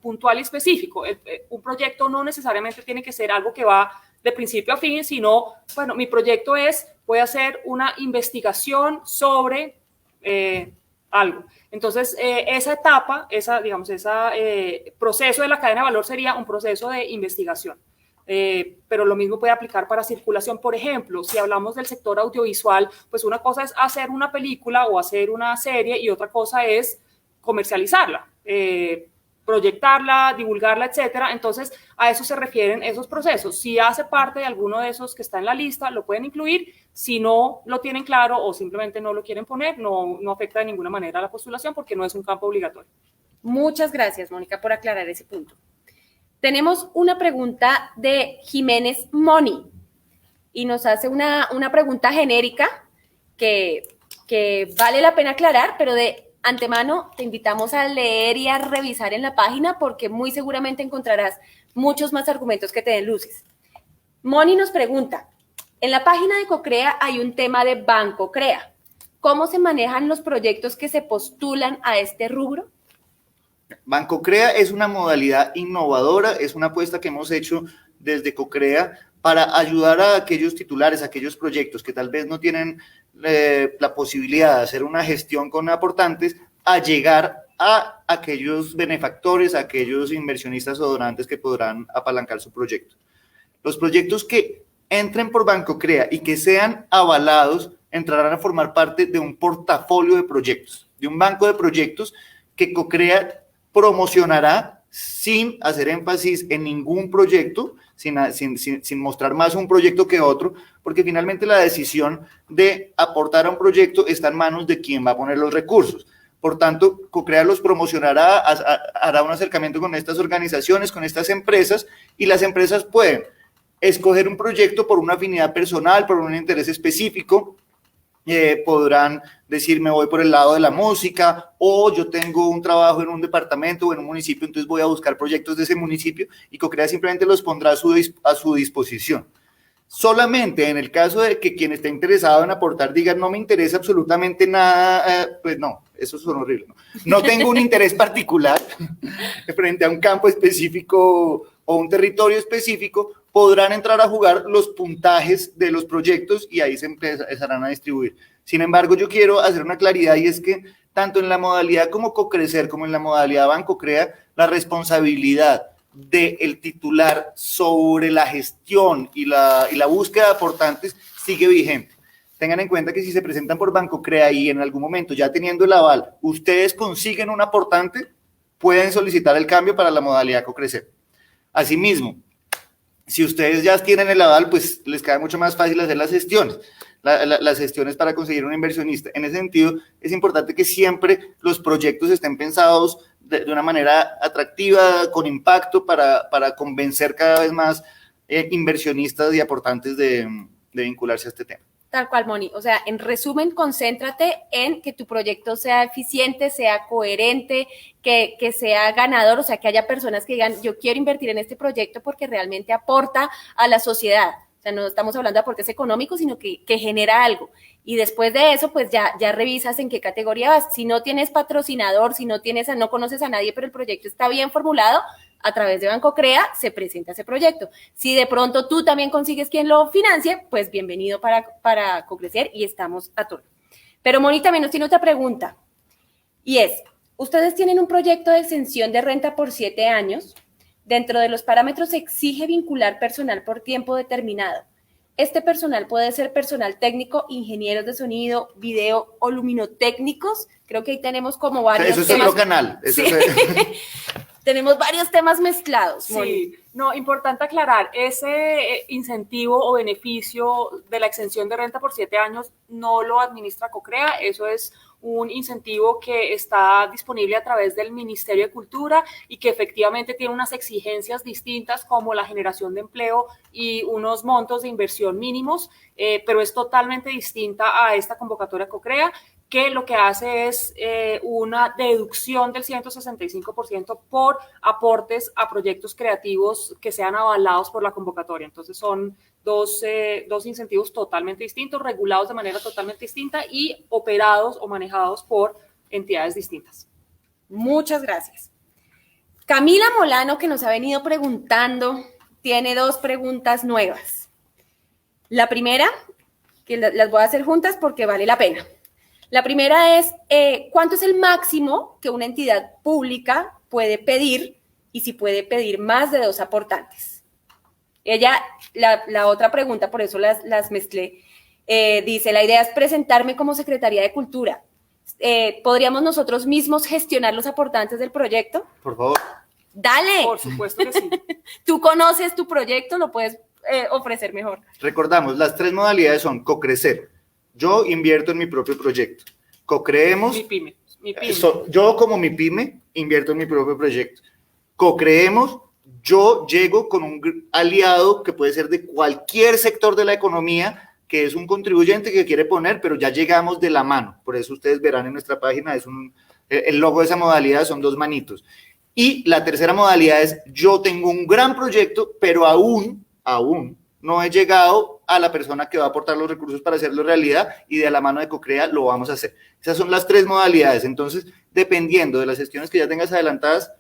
puntual y específico. Un proyecto no necesariamente tiene que ser algo que va de principio a fin, sino, bueno, mi proyecto voy a hacer una investigación sobre algo. Entonces, esa etapa, ese proceso de la cadena de valor sería un proceso de investigación. Pero lo mismo puede aplicar para circulación. Por ejemplo, si hablamos del sector audiovisual, pues una cosa es hacer una película o hacer una serie y otra cosa es comercializarla, proyectarla, divulgarla, etcétera. Entonces, a eso se refieren esos procesos. Si hace parte de alguno de esos que está en la lista, lo pueden incluir. Si no lo tienen claro o simplemente no lo quieren poner, no afecta de ninguna manera la postulación porque no es un campo obligatorio. Muchas gracias, Mónica, por aclarar ese punto. Tenemos una pregunta de Jiménez Moni y nos hace una pregunta genérica que vale la pena aclarar, pero de antemano te invitamos a leer y a revisar en la página porque muy seguramente encontrarás muchos más argumentos que te den luces. Moni nos pregunta, en la página de CoCrea hay un tema de BancoCrea. ¿Cómo se manejan los proyectos que se postulan a este rubro? BancoCrea es una modalidad innovadora, es una apuesta que hemos hecho desde CoCrea para ayudar a aquellos titulares, a aquellos proyectos que tal vez no tienen la posibilidad de hacer una gestión con aportantes, a llegar a aquellos benefactores, a aquellos inversionistas o donantes que podrán apalancar su proyecto. Los proyectos que entren por BancoCrea y que sean avalados entrarán a formar parte de un portafolio de proyectos, de un banco de proyectos que CoCrea promocionará sin hacer énfasis en ningún proyecto, sin mostrar más un proyecto que otro, porque finalmente la decisión de aportar a un proyecto está en manos de quien va a poner los recursos. Por tanto, CoCrea los promocionará, hará un acercamiento con estas organizaciones, con estas empresas, y las empresas pueden escoger un proyecto por una afinidad personal, por un interés específico. Podrán decir, me voy por el lado de la música, o yo tengo un trabajo en un departamento o en un municipio, entonces voy a buscar proyectos de ese municipio, y CoCrea simplemente los pondrá a su disposición. Solamente en el caso de que quien esté interesado en aportar diga, no me interesa absolutamente nada, pues no, eso son horrible. No tengo un interés particular frente a un campo específico o un territorio específico, podrán entrar a jugar los puntajes de los proyectos y ahí se empezarán a distribuir. Sin embargo, yo quiero hacer una claridad, y es que tanto en la modalidad como CoCrecer, como en la modalidad BancoCrea, la responsabilidad del titular sobre la gestión y la búsqueda de aportantes sigue vigente. Tengan en cuenta que si se presentan por BancoCrea y en algún momento, ya teniendo el aval, ustedes consiguen un aportante, pueden solicitar el cambio para la modalidad CoCrecer. Asimismo, si ustedes ya tienen el aval, pues les queda mucho más fácil hacer las gestiones. Las gestiones para conseguir un inversionista. En ese sentido, es importante que siempre los proyectos estén pensados de una manera atractiva, con impacto, para convencer cada vez más inversionistas y aportantes de vincularse a este tema. Tal cual, Moni. O sea, en resumen, concéntrate en que tu proyecto sea eficiente, sea coherente, que sea ganador, o sea, que haya personas que digan, yo quiero invertir en este proyecto porque realmente aporta a la sociedad. O sea, no estamos hablando de aportes económicos, sino que genera algo. Y después de eso, pues ya revisas en qué categoría vas. Si no tienes patrocinador, si no conoces a nadie, pero el proyecto está bien formulado, a través de BancoCrea se presenta ese proyecto. Si de pronto tú también consigues quien lo financie, pues bienvenido para CoCrecer y estamos a todo. Pero Moni también nos tiene otra pregunta, y es, ustedes tienen un proyecto de exención de renta por 7 años. Dentro de los parámetros se exige vincular personal por tiempo determinado. Este personal puede ser personal técnico, ingenieros de sonido, video o luminotécnicos. Creo que ahí tenemos como varios temas. Eso es otro canal. Eso sí. Tenemos varios temas mezclados. Moni. Sí, no, importante aclarar, ese incentivo o beneficio de la exención de renta por 7 años no lo administra CoCrea, eso es un incentivo que está disponible a través del Ministerio de Cultura y que efectivamente tiene unas exigencias distintas como la generación de empleo y unos montos de inversión mínimos, pero es totalmente distinta a esta convocatoria CoCrea, que lo que hace es una deducción del 165% por aportes a proyectos creativos que sean avalados por la convocatoria. Entonces son dos incentivos totalmente distintos, regulados de manera totalmente distinta y operados o manejados por entidades distintas. Muchas gracias. Camila Molano, que nos ha venido preguntando, tiene 2 preguntas nuevas. La primera, que las voy a hacer juntas porque vale la pena. La primera es, ¿cuánto es el máximo que una entidad pública puede pedir y si puede pedir más de 2 aportantes? Ella, la otra pregunta, por eso las mezclé, dice, la idea es presentarme como Secretaría de Cultura. ¿Podríamos nosotros mismos gestionar los aportantes del proyecto? Por favor. Dale. Por supuesto que sí. Tú conoces tu proyecto, lo puedes ofrecer mejor. Recordamos, las 3 modalidades son CoCrecer. Yo invierto en mi propio proyecto. CoCreemos. Mi pyme. Yo como mi pyme invierto en mi propio proyecto. CoCreemos. Yo llego con un aliado que puede ser de cualquier sector de la economía, que es un contribuyente que quiere poner, pero ya llegamos de la mano. Por eso ustedes verán en nuestra página, el logo de esa modalidad son 2 manitos. Y la tercera modalidad es, yo tengo un gran proyecto, pero aún no he llegado a la persona que va a aportar los recursos para hacerlo realidad, y de la mano de CoCrea lo vamos a hacer. Esas son las 3 modalidades. Entonces, dependiendo de las gestiones que ya tengas adelantadas,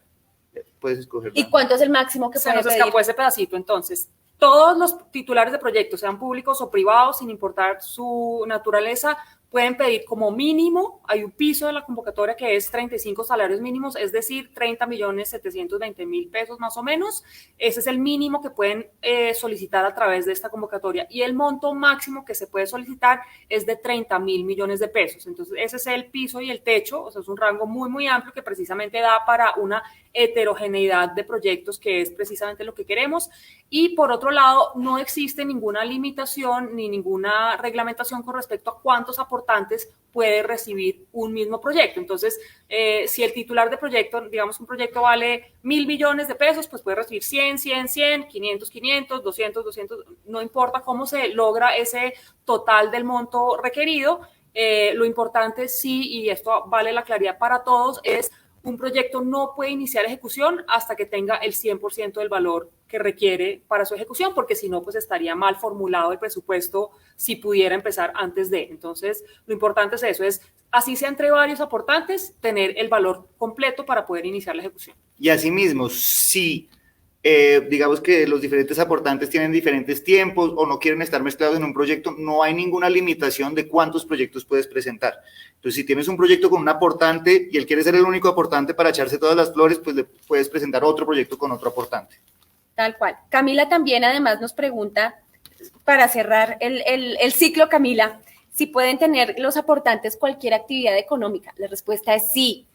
puedes escoger. ¿Y cuánto es el máximo que puede pedir? Se nos escapó ese pedacito. Entonces, todos los titulares de proyectos, sean públicos o privados, sin importar su naturaleza, pueden pedir como mínimo, hay un piso de la convocatoria que es 35 salarios mínimos, es decir, 30.720.000 pesos más o menos. Ese es el mínimo que pueden solicitar a través de esta convocatoria. Y el monto máximo que se puede solicitar es de 30.000 millones de pesos. Entonces, ese es el piso y el techo, o sea, es un rango muy, muy amplio que precisamente da para una heterogeneidad de proyectos, que es precisamente lo que queremos. Y por otro lado, no existe ninguna limitación ni ninguna reglamentación con respecto a cuántos aportantes puede recibir un mismo proyecto. Entonces, si el titular de proyecto, digamos que un proyecto vale 1.000 millones de pesos, pues puede recibir 100, 100, 100, 500, 500, 200, 200, no importa cómo se logra ese total del monto requerido. Lo importante sí, y esto vale la claridad para todos, es un proyecto no puede iniciar ejecución hasta que tenga el 100% del valor que requiere para su ejecución, porque si no, pues estaría mal formulado el presupuesto si pudiera empezar antes de. Entonces, lo importante es eso, es así sea entre varios aportantes, tener el valor completo para poder iniciar la ejecución. Y asimismo, si digamos que los diferentes aportantes tienen diferentes tiempos o no quieren estar mezclados en un proyecto, no hay ninguna limitación de cuántos proyectos puedes presentar. Entonces, si tienes un proyecto con un aportante y él quiere ser el único aportante para echarse todas las flores, pues le puedes presentar otro proyecto con otro aportante. Tal cual. Camila también además nos pregunta, para cerrar el ciclo, Camila, si pueden tener los aportantes cualquier actividad económica. La respuesta es sí.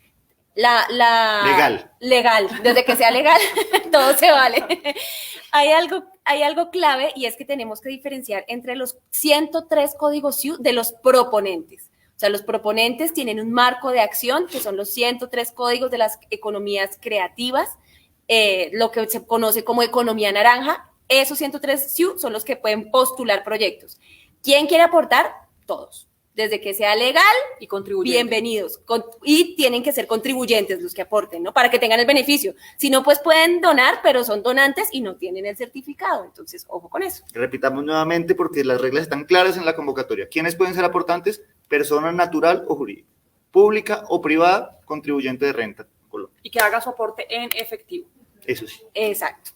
Legal, desde que sea legal, todo se vale. Hay algo clave, y es que tenemos que diferenciar entre los 103 códigos SIU de los proponentes. O sea, los proponentes tienen un marco de acción, que son los 103 códigos de las economías creativas, lo que se conoce como economía naranja. Esos 103 SIU son los que pueden postular proyectos. ¿Quién quiere aportar? Todos. Desde que sea legal, y contribuyentes. Bienvenidos. Y tienen que ser contribuyentes los que aporten, ¿no? Para que tengan el beneficio. Si no, pues pueden donar, pero son donantes y no tienen el certificado. Entonces, ojo con eso. Repitamos nuevamente porque las reglas están claras en la convocatoria. ¿Quiénes pueden ser aportantes? Persona natural o jurídica, pública o privada, contribuyente de renta. Colombia. Y que haga su aporte en efectivo. Eso sí. Exacto.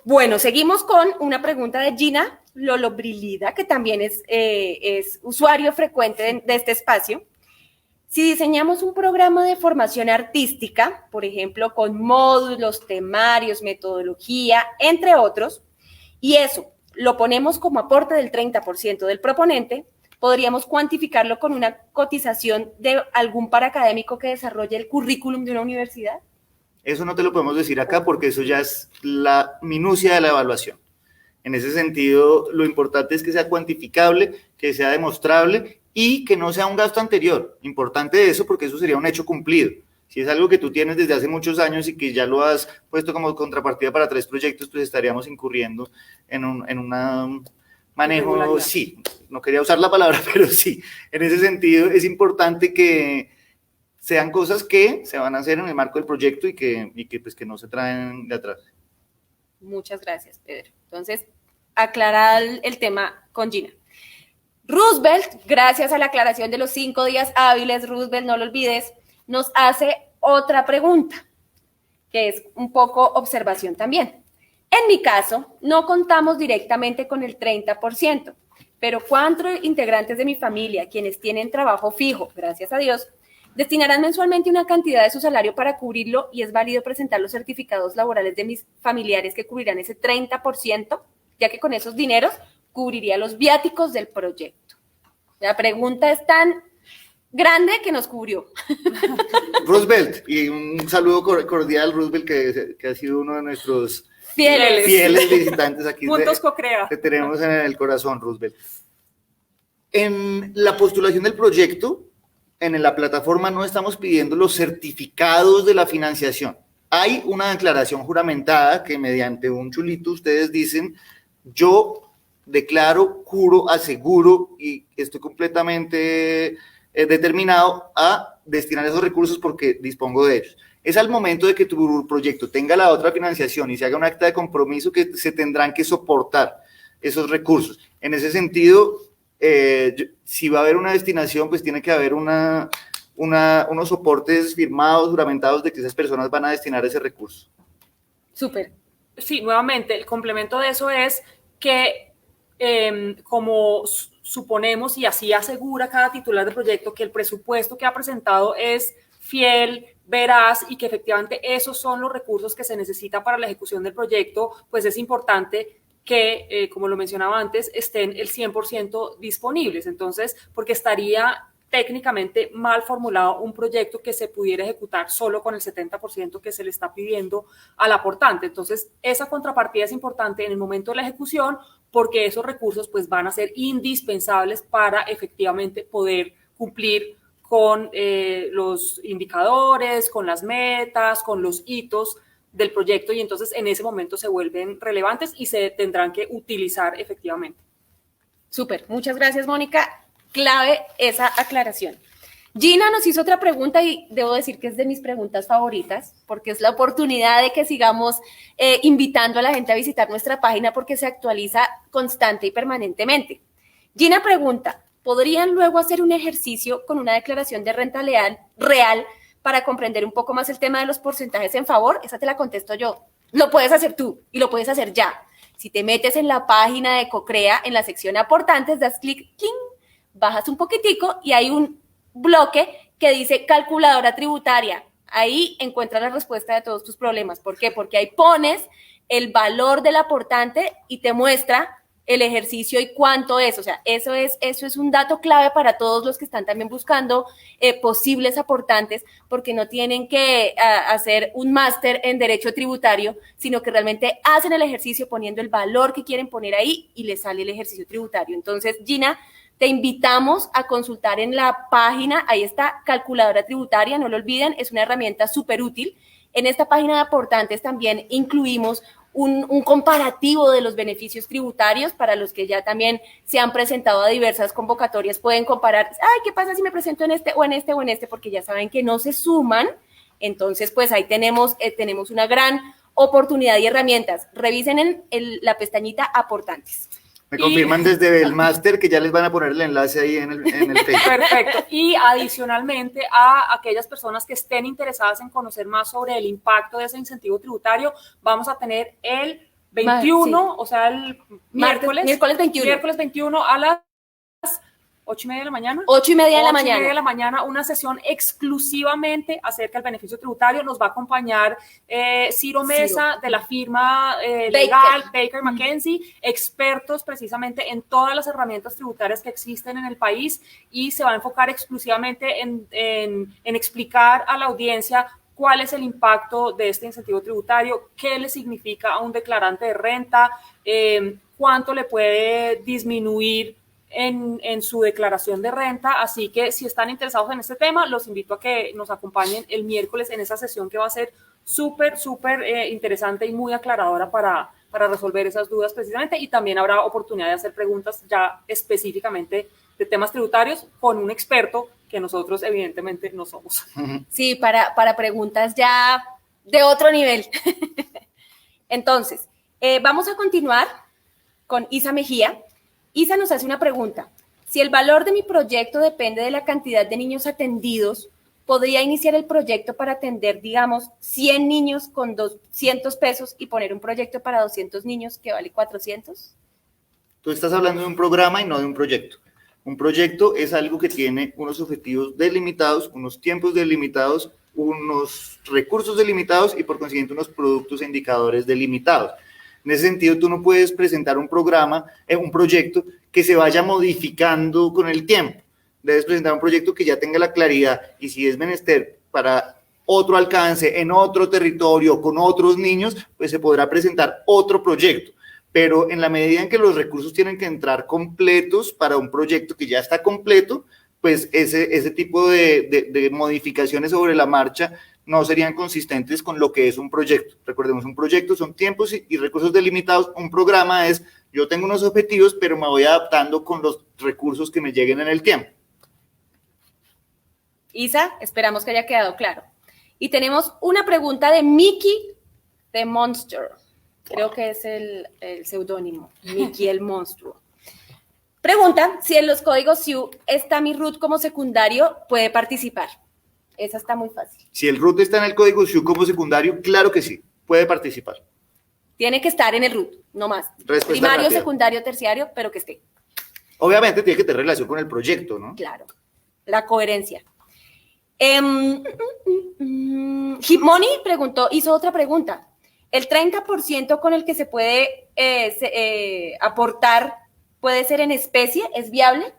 Bueno, seguimos con una pregunta de Gina Lolobrilida, que también es usuario frecuente de este espacio. Si diseñamos un programa de formación artística, por ejemplo, con módulos, temarios, metodología, entre otros, y eso lo ponemos como aporte del 30% del proponente, podríamos cuantificarlo con una cotización de algún paraacadémico que desarrolle el currículum de una universidad. Eso no te lo podemos decir acá porque eso ya es la minucia de la evaluación. En ese sentido, lo importante es que sea cuantificable, que sea demostrable y que no sea un gasto anterior. Importante eso porque eso sería un hecho cumplido. Si es algo que tú tienes desde hace muchos años y que ya lo has puesto como contrapartida para 3 proyectos, pues estaríamos incurriendo en un manejo, sí, no quería usar la palabra, pero sí. En ese sentido, es importante que sean cosas que se van a hacer en el marco del proyecto y que no se traen de atrás. Muchas gracias, Pedro. Entonces, aclarar el tema con Gina. Roosevelt, gracias a la aclaración de los 5 días hábiles, Roosevelt, no lo olvides, nos hace otra pregunta, que es un poco observación también. En mi caso, no contamos directamente con el 30%, pero 4 integrantes de mi familia, quienes tienen trabajo fijo, gracias a Dios, destinarán mensualmente una cantidad de su salario para cubrirlo y es válido presentar los certificados laborales de mis familiares que cubrirán ese 30%, ya que con esos dineros cubriría los viáticos del proyecto. La pregunta es tan grande que nos cubrió. Roosevelt, y un saludo cordial, Roosevelt, que ha sido uno de nuestros fieles visitantes aquí. Puntos Cocrea. Que tenemos en el corazón, Roosevelt. En la postulación del proyecto, en la plataforma no estamos pidiendo los certificados de la financiación. Hay una declaración juramentada que mediante un chulito ustedes dicen, yo declaro, juro, aseguro y estoy completamente determinado a destinar esos recursos porque dispongo de ellos. Es al momento de que tu proyecto tenga la otra financiación y se haga un acta de compromiso que se tendrán que soportar esos recursos. En ese sentido, si va a haber una destinación, pues tiene que haber unos soportes firmados, juramentados de que esas personas van a destinar ese recurso. Súper. Sí, nuevamente, el complemento de eso es que como suponemos y así asegura cada titular de proyecto que el presupuesto que ha presentado es fiel, veraz y que efectivamente esos son los recursos que se necesitan para la ejecución del proyecto, pues es importante que, como lo mencionaba antes, estén el 100% disponibles. Entonces, porque estaría técnicamente mal formulado un proyecto que se pudiera ejecutar solo con el 70% que se le está pidiendo al aportante. Entonces, esa contrapartida es importante en el momento de la ejecución porque esos recursos pues, van a ser indispensables para efectivamente poder cumplir con los indicadores, con las metas, con los hitos del proyecto y entonces en ese momento se vuelven relevantes y se tendrán que utilizar efectivamente. Súper, muchas gracias, Mónica. Clave esa aclaración. Gina nos hizo otra pregunta y debo decir que es de mis preguntas favoritas porque es la oportunidad de que sigamos invitando a la gente a visitar nuestra página porque se actualiza constante y permanentemente. Gina pregunta, ¿podrían luego hacer un ejercicio con una declaración de renta real para comprender un poco más el tema de los porcentajes en favor? Esa te la contesto yo. Lo puedes hacer tú y lo puedes hacer ya. Si te metes en la página de CoCrea, en la sección aportantes, das clic, ¡cling!, bajas un poquitico y hay un bloque que dice calculadora tributaria. Ahí encuentras la respuesta de todos tus problemas. ¿Por qué? Porque ahí pones el valor del aportante y te muestra el ejercicio y cuánto es. O sea, eso es un dato clave para todos los que están también buscando posibles aportantes, porque no tienen que hacer un máster en derecho tributario, sino que realmente hacen el ejercicio poniendo el valor que quieren poner ahí y les sale el ejercicio tributario. Entonces, Gina, te invitamos a consultar en la página, ahí está, calculadora tributaria, no lo olviden, es una herramienta súper útil. En esta página de aportantes también incluimos un comparativo de los beneficios tributarios para los que ya también se han presentado a diversas convocatorias, pueden comparar, ay, ¿qué pasa si me presento en este o en este o en este? Porque ya saben que no se suman, entonces pues ahí tenemos una gran oportunidad y herramientas. Revisen en la pestañita aportantes. Me confirman desde el máster que ya les van a poner el enlace ahí en el Facebook. Perfecto. Y adicionalmente a aquellas personas que estén interesadas en conocer más sobre el impacto de ese incentivo tributario, vamos a tener el 21, sí, o sea, el miércoles 21 a las 8:30 de la mañana. 8:30 de la mañana. 8:30 de la mañana, una sesión exclusivamente acerca del beneficio tributario. Nos va a acompañar Ciro Mesa de la firma legal Baker McKenzie, expertos precisamente en todas las herramientas tributarias que existen en el país y se va a enfocar exclusivamente en explicar a la audiencia cuál es el impacto de este incentivo tributario, qué le significa a un declarante de renta, cuánto le puede disminuir en su declaración de renta, así que si están interesados en este tema, los invito a que nos acompañen el miércoles en esa sesión que va a ser súper interesante y muy aclaradora para resolver esas dudas precisamente, y también habrá oportunidad de hacer preguntas ya específicamente de temas tributarios con un experto que nosotros evidentemente no somos. Sí, para preguntas ya de otro nivel. Entonces, vamos a continuar con Isa Mejía. Isa nos hace una pregunta. Si el valor de mi proyecto depende de la cantidad de niños atendidos, ¿podría iniciar el proyecto para atender, digamos, 100 niños con 200 pesos y poner un proyecto para 200 niños que vale 400? Tú estás hablando de un programa y no de un proyecto. Un proyecto es algo que tiene unos objetivos delimitados, unos tiempos delimitados, unos recursos delimitados y por consiguiente unos productos e indicadores delimitados. En ese sentido, tú no puedes presentar un programa, un proyecto que se vaya modificando con el tiempo. Debes presentar un proyecto que ya tenga la claridad y si es menester para otro alcance, en otro territorio, con otros niños, pues se podrá presentar otro proyecto. Pero en la medida en que los recursos tienen que entrar completos para un proyecto que ya está completo, pues ese tipo de modificaciones sobre la marcha no serían consistentes con lo que es un proyecto. Recordemos, un proyecto son tiempos y recursos delimitados. Un programa es, yo tengo unos objetivos, pero me voy adaptando con los recursos que me lleguen en el tiempo. Isa, esperamos que haya quedado claro. Y tenemos una pregunta de Mickey the Monster. Creo que es el seudónimo, Mickey el Monstruo. Pregunta, si en los códigos SIU está mi root como secundario, ¿puede participar? Esa está muy fácil. Si el root está en el código SIU como secundario, claro que sí, puede participar. Tiene que estar en el root, no más. Respuesta primario, rápida. Secundario, terciario, pero que esté. Obviamente tiene que tener relación con el proyecto, ¿no? Claro, la coherencia. Moni hizo otra pregunta. ¿El 30% con el que se puede aportar puede ser en especie? ¿Es viable?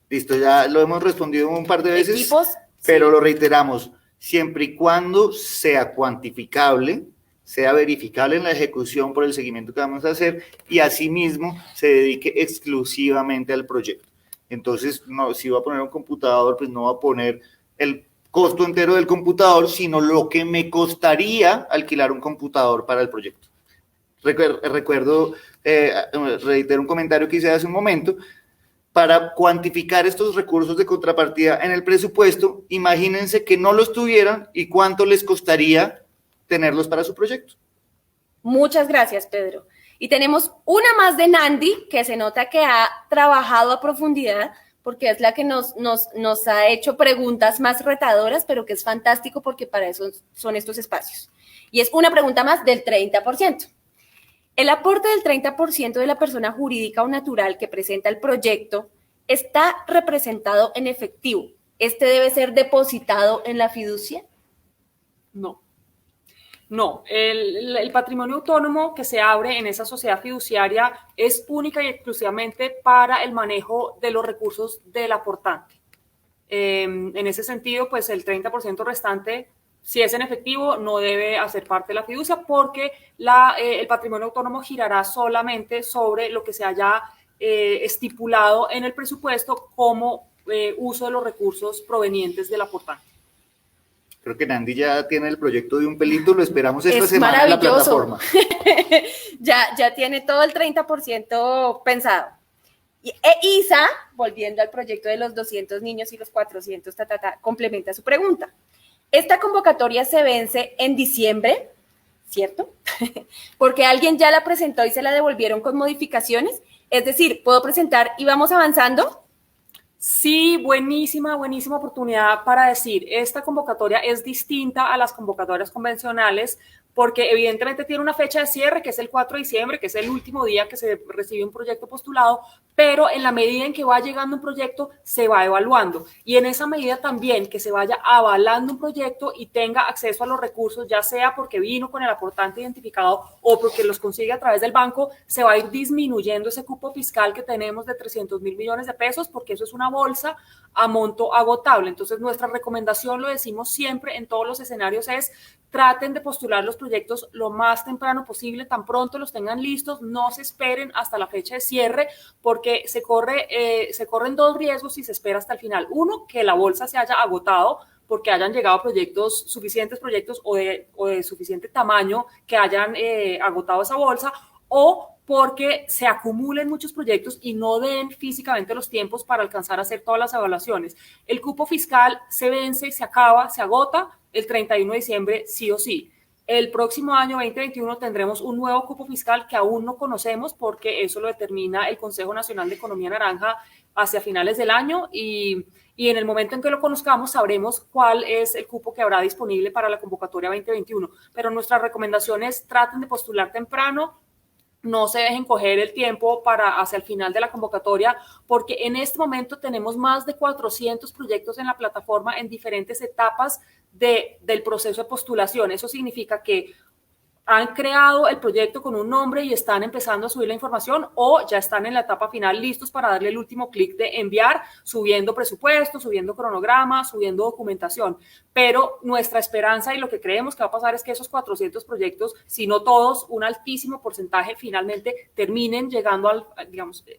Listo, ya lo hemos respondido un par de veces, Equipos, pero sí. lo reiteramos, siempre y cuando sea cuantificable, sea verificable en la ejecución por el seguimiento que vamos a hacer y asimismo se dedique exclusivamente al proyecto. Entonces, no, si va a poner un computador, pues no va a poner el costo entero del computador, sino lo que me costaría alquilar un computador para el proyecto. Reitero un comentario que hice hace un momento. Para cuantificar estos recursos de contrapartida en el presupuesto, imagínense que no los tuvieran y cuánto les costaría tenerlos para su proyecto. Muchas gracias, Pedro. Y tenemos una más de Nandi, que se nota que ha trabajado a profundidad, porque es la que nos ha hecho preguntas más retadoras, pero que es fantástico porque para eso son estos espacios. Y es una pregunta más del 30%. El aporte del 30% de la persona jurídica o natural que presenta el proyecto está representado en efectivo. ¿Este debe ser depositado en la fiducia? No. No, el patrimonio autónomo que se abre en esa sociedad fiduciaria es única y exclusivamente para el manejo de los recursos del aportante. En ese sentido, pues el 30% restante, si es en efectivo, no debe hacer parte de la fiducia porque el patrimonio autónomo girará solamente sobre lo que se haya estipulado en el presupuesto como uso de los recursos provenientes del aportante. Creo que Nandi ya tiene el proyecto de un pelito, lo esperamos esta es semana en la plataforma. ya tiene todo el 30% pensado. Isa, volviendo al proyecto de los 200 niños y los 400, complementa su pregunta. Esta convocatoria se vence en diciembre, ¿cierto? Porque alguien ya la presentó y se la devolvieron con modificaciones. Es decir, ¿puedo presentar y vamos avanzando? Sí, buenísima oportunidad para decir, esta convocatoria es distinta a las convocatorias convencionales porque evidentemente tiene una fecha de cierre que es el 4 de diciembre, que es el último día que se recibe un proyecto postulado, pero en la medida en que va llegando un proyecto se va evaluando y en esa medida también que se vaya avalando un proyecto y tenga acceso a los recursos, ya sea porque vino con el aportante identificado o porque los consigue a través del banco, se va a ir disminuyendo ese cupo fiscal que tenemos de 300.000 millones de pesos porque eso es una bolsa a monto agotable. Entonces nuestra recomendación, lo decimos siempre en todos los escenarios, es traten de postular los proyectos lo más temprano posible, tan pronto los tengan listos, no se esperen hasta la fecha de cierre porque se corren dos riesgos si se espera hasta el final. Uno, que la bolsa se haya agotado porque hayan llegado suficientes proyectos o de suficiente tamaño que hayan agotado esa bolsa, o porque se acumulen muchos proyectos y no den físicamente los tiempos para alcanzar a hacer todas las evaluaciones. El cupo fiscal se vence, se acaba, se agota el 31 de diciembre sí o sí. El próximo año 2021 tendremos un nuevo cupo fiscal que aún no conocemos porque eso lo determina el Consejo Nacional de Economía Naranja hacia finales del año y en el momento en que lo conozcamos sabremos cuál es el cupo que habrá disponible para la convocatoria 2021. Pero nuestra recomendación es traten de postular temprano, no se dejen coger el tiempo para hacia el final de la convocatoria, porque en este momento tenemos más de 400 proyectos en la plataforma en diferentes etapas del proceso de postulación. Eso significa que han creado el proyecto con un nombre y están empezando a subir la información o ya están en la etapa final listos para darle el último clic de enviar, subiendo presupuesto, subiendo cronograma, subiendo documentación. Pero nuestra esperanza y lo que creemos que va a pasar es que esos 400 proyectos, si no todos, un altísimo porcentaje finalmente terminen llegando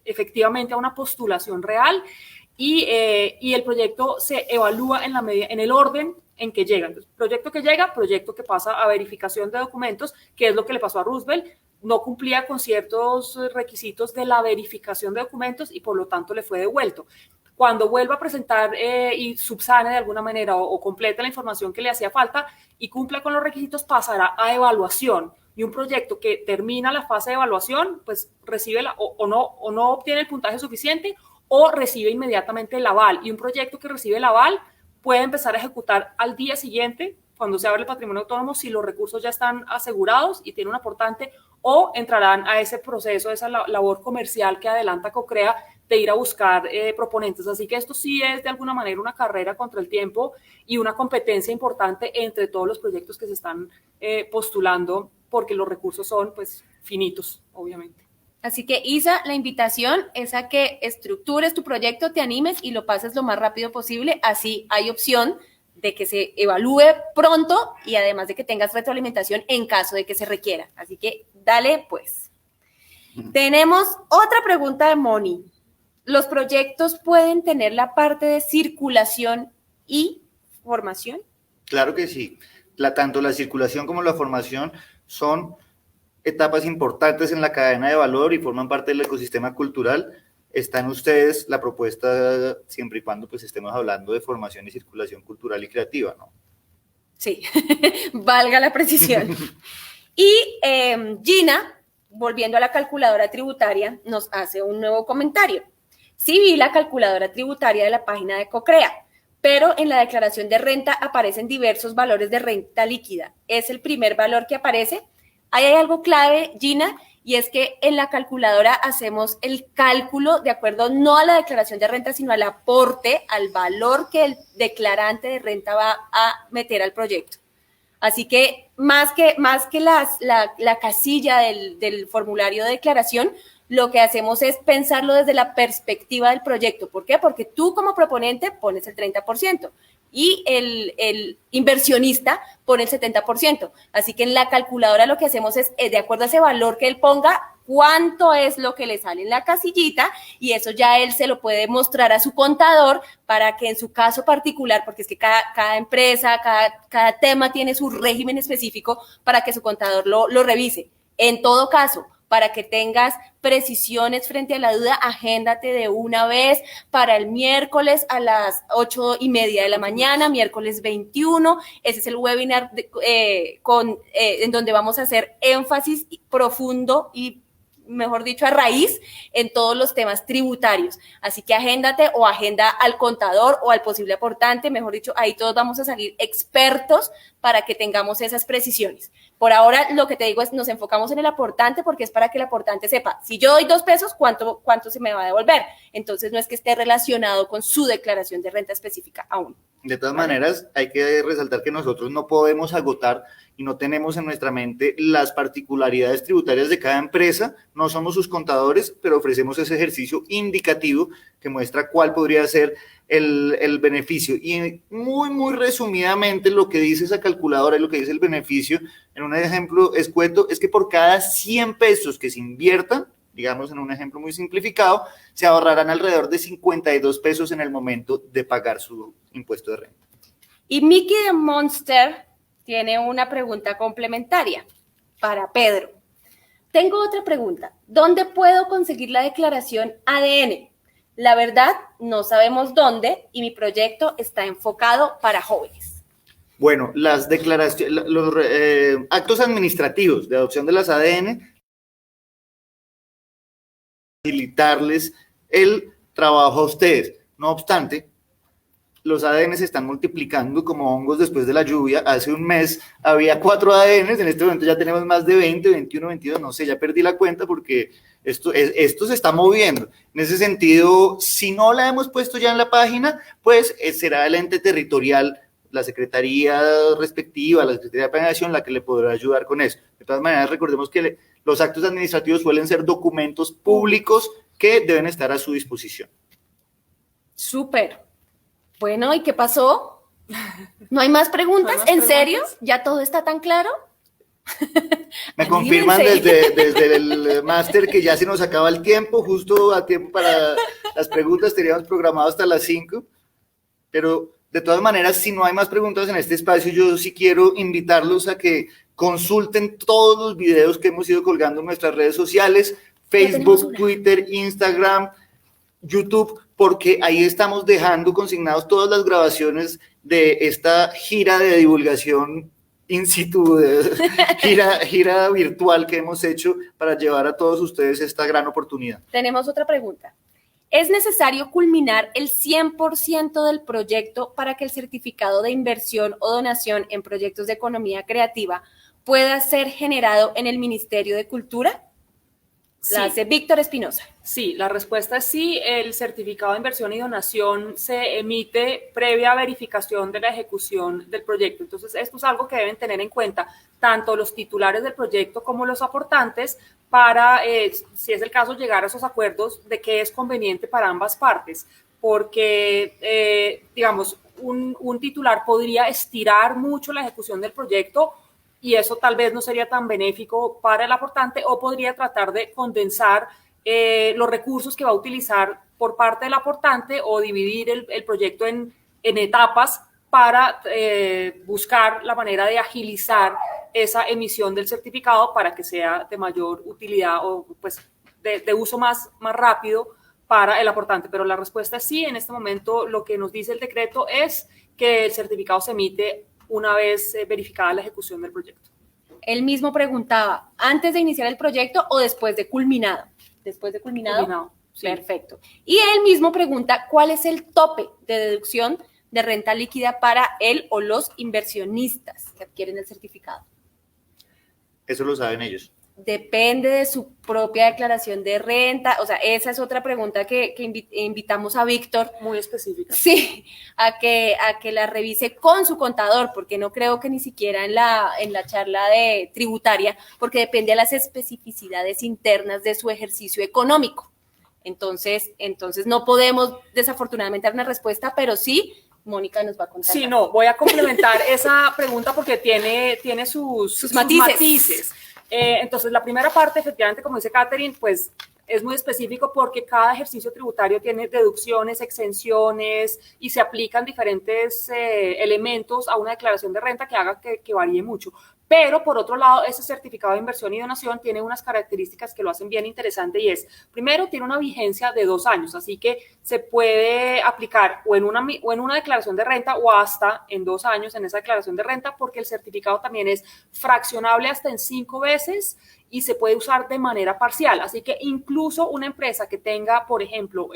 efectivamente a una postulación real y el proyecto se evalúa en el orden en que llega. Entonces, proyecto que llega, proyecto que pasa a verificación de documentos, que es lo que le pasó a Roosevelt, no cumplía con ciertos requisitos de la verificación de documentos y por lo tanto le fue devuelto. Cuando vuelva a presentar y subsane de alguna manera o complete la información que le hacía falta y cumpla con los requisitos, pasará a evaluación. Y un proyecto que termina la fase de evaluación, pues recibe o no obtiene el puntaje suficiente o recibe inmediatamente el aval. Y un proyecto que recibe el aval puede empezar a ejecutar al día siguiente cuando se abre el patrimonio autónomo, si los recursos ya están asegurados y tiene un aportante, o entrarán a ese proceso, esa labor comercial que adelanta COCREA de ir a buscar proponentes. Así que esto sí es de alguna manera una carrera contra el tiempo y una competencia importante entre todos los proyectos que se están postulando, porque los recursos son pues finitos, obviamente. Así que, Isa, la invitación es a que estructures tu proyecto, te animes y lo pases lo más rápido posible. Así hay opción de que se evalúe pronto y además de que tengas retroalimentación en caso de que se requiera. Así que, dale, pues. Tenemos otra pregunta de Moni. ¿Los proyectos pueden tener la parte de circulación y formación? Claro que sí. Tanto la circulación como la formación son etapas importantes en la cadena de valor y forman parte del ecosistema cultural. Está en ustedes la propuesta siempre y cuando pues estemos hablando de formación y circulación cultural y creativa, ¿no? Sí, valga la precisión. Y Gina, volviendo a la calculadora tributaria, nos hace un nuevo comentario. Sí vi la calculadora tributaria de la página de COCREA, pero en la declaración de renta aparecen diversos valores de renta líquida. ¿Es el primer valor que aparece? Ahí hay algo clave, Gina, y es que en la calculadora hacemos el cálculo de acuerdo no a la declaración de renta, sino al aporte, al valor que el declarante de renta va a meter al proyecto. Así que más que la casilla del formulario de declaración, lo que hacemos es pensarlo desde la perspectiva del proyecto. ¿Por qué? Porque tú como proponente pones el 30% y el inversionista pone el 70%. Así que en la calculadora lo que hacemos es, de acuerdo a ese valor que él ponga, cuánto es lo que le sale en la casillita, y eso ya él se lo puede mostrar a su contador para que en su caso particular, porque es que cada empresa, cada tema tiene su régimen específico, para que su contador lo revise. En todo caso, para que tengas precisiones frente a la duda, agéndate de una vez para el miércoles a las 8:30 de la mañana, miércoles 21. Ese es el webinar en donde vamos a hacer énfasis profundo y, mejor dicho, a raíz en todos los temas tributarios. Así que agéndate o agenda al contador o al posible aportante, mejor dicho, ahí todos vamos a salir expertos para que tengamos esas precisiones. Por ahora, lo que te digo es, nos enfocamos en el aportante porque es para que el aportante sepa, si yo doy 2 pesos, ¿cuánto se me va a devolver? Entonces, no es que esté relacionado con su declaración de renta específica aún. De todas maneras, hay que resaltar que nosotros no podemos agotar y no tenemos en nuestra mente las particularidades tributarias de cada empresa, no somos sus contadores, pero ofrecemos ese ejercicio indicativo que muestra cuál podría ser el beneficio. Y muy resumidamente lo que dice esa calculadora y lo que dice el beneficio, en un ejemplo escueto, es que por cada 100 pesos que se inviertan, digamos en un ejemplo muy simplificado, se ahorrarán alrededor de 52 pesos en el momento de pagar su impuesto de renta. Y Mickey de Monster tiene una pregunta complementaria para Pedro. Tengo otra pregunta. ¿Dónde puedo conseguir la declaración ADN? La verdad, no sabemos dónde y mi proyecto está enfocado para jóvenes. Bueno, las declaraciones, los actos administrativos de adopción de las ADN, facilitarles el trabajo a ustedes. No obstante, los ADN se están multiplicando como hongos después de la lluvia. Hace un mes había 4 ADNs, en este momento ya tenemos más de 20, 21, 22, no sé, ya perdí la cuenta porque esto se está moviendo. En ese sentido, si no la hemos puesto ya en la página, pues será el ente territorial, la secretaría respectiva, la Secretaría de Planeación, la que le podrá ayudar con eso. De todas maneras, recordemos que los actos administrativos suelen ser documentos públicos que deben estar a su disposición. Súper. Bueno, ¿y qué pasó? ¿No hay más preguntas? ¿En serio? ¿Ya todo está tan claro? Me confirman desde el máster que ya se nos acaba el tiempo, justo a tiempo para las preguntas, teníamos programado hasta las 5, pero de todas maneras, si no hay más preguntas en este espacio, yo sí quiero invitarlos a que consulten todos los videos que hemos ido colgando en nuestras redes sociales, Facebook, Twitter, Instagram, YouTube, porque ahí estamos dejando consignados todas las grabaciones de esta gira de divulgación in situ, gira virtual que hemos hecho para llevar a todos ustedes esta gran oportunidad. Tenemos otra pregunta. ¿Es necesario culminar el 100% del proyecto para que el certificado de inversión o donación en proyectos de economía creativa pueda ser generado en el Ministerio de Cultura? Sí. La hace Víctor Espinosa. Sí, la respuesta es sí. El certificado de inversión y donación se emite previa verificación de la ejecución del proyecto. Entonces, esto es algo que deben tener en cuenta tanto los titulares del proyecto como los aportantes para, si es el caso, llegar a esos acuerdos de qué es conveniente para ambas partes. Porque, digamos, un titular podría estirar mucho la ejecución del proyecto y eso tal vez no sería tan benéfico para el aportante, o podría tratar de condensar los recursos que va a utilizar por parte del aportante o dividir el proyecto en etapas para buscar la manera de agilizar esa emisión del certificado para que sea de mayor utilidad o pues de uso más rápido para el aportante. Pero la respuesta es sí. En este momento lo que nos dice el decreto es que el certificado se emite una vez verificada la ejecución del proyecto. Él mismo preguntaba, ¿antes de iniciar el proyecto o después de culminado? Después de culminado. Culminado, sí. Perfecto. Y él mismo pregunta, ¿cuál es el tope de deducción de renta líquida para él o los inversionistas que adquieren el certificado? Eso lo saben ellos. Depende de su propia declaración de renta. O sea, esa es otra pregunta que invitamos a Víctor. Muy específica. Sí, a que la revise con su contador, porque no creo que ni siquiera en la charla de tributaria, porque depende de las especificidades internas de su ejercicio económico. Entonces no podemos desafortunadamente dar una respuesta, pero sí, Mónica nos va a contar. Sí, no, voy a complementar esa pregunta porque tiene sus matices. Entonces, la primera parte, efectivamente, como dice Catherine, pues es muy específico porque cada ejercicio tributario tiene deducciones, exenciones y se aplican diferentes elementos a una declaración de renta que haga que varíe mucho. Pero, por otro lado, ese certificado de inversión y donación tiene unas características que lo hacen bien interesante y es, primero, tiene una vigencia de 2 años, así que se puede aplicar o en una declaración de renta o hasta en 2 años en esa declaración de renta, porque el certificado también es fraccionable hasta en 5 veces y se puede usar de manera parcial. Así que incluso una empresa que tenga, por ejemplo,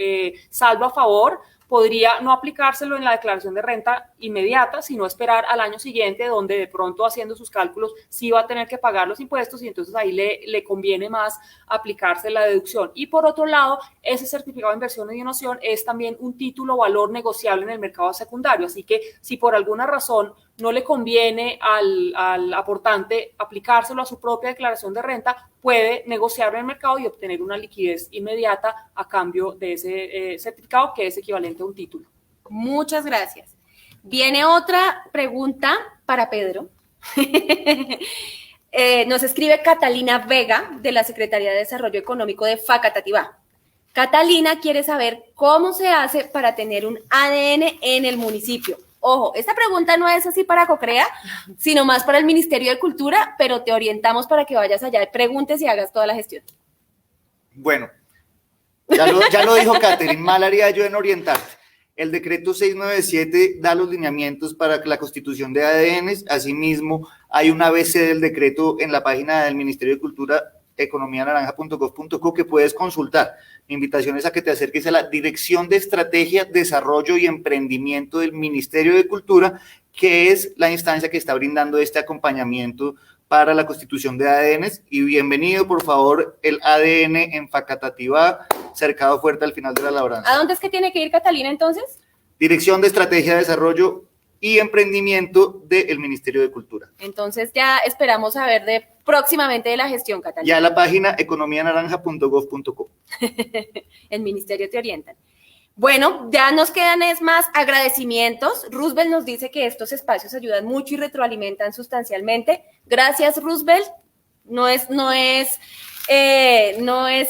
saldo a favor, podría no aplicárselo en la declaración de renta inmediata, sino esperar al año siguiente, donde de pronto haciendo sus cálculos sí va a tener que pagar los impuestos y entonces ahí le conviene más aplicarse la deducción. Y por otro lado, ese certificado de inversión y donación es también un título o valor negociable en el mercado secundario, así que si por alguna razón no le conviene al aportante aplicárselo a su propia declaración de renta, puede negociarlo en el mercado y obtener una liquidez inmediata a cambio de ese certificado, que es equivalente a un título. Muchas gracias. Viene otra pregunta para Pedro. Nos escribe Catalina Vega, de la Secretaría de Desarrollo Económico de Facatativá. Catalina quiere saber cómo se hace para tener un ADN en el municipio. Ojo, esta pregunta no es así para COCREA, sino más para el Ministerio de Cultura, pero te orientamos para que vayas allá, preguntes y hagas toda la gestión. Bueno, ya lo dijo Catherine, mal haría yo en orientarte. El decreto 697 da los lineamientos para la constitución de ADNs. Asimismo, hay un ABC del decreto en la página del Ministerio de Cultura, economianaranja.gov.co, que puedes consultar. Mi invitación es a que te acerques a la Dirección de Estrategia, Desarrollo y Emprendimiento del Ministerio de Cultura, que es la instancia que está brindando este acompañamiento para la constitución de ADNs. Y bienvenido, por favor, el ADN en Facatativá, Cercado Fuerte al final de la labranza. ¿A dónde es que tiene que ir Catalina entonces? Dirección de Estrategia, Desarrollo y Emprendimiento del Ministerio de Cultura. Entonces ya esperamos saber próximamente de la gestión, Catalina. Ya la página economianaranja.gov.co. El ministerio te orientan. Bueno, ya nos quedan más agradecimientos. Roosevelt nos dice que estos espacios ayudan mucho y retroalimentan sustancialmente. Gracias, Roosevelt. No es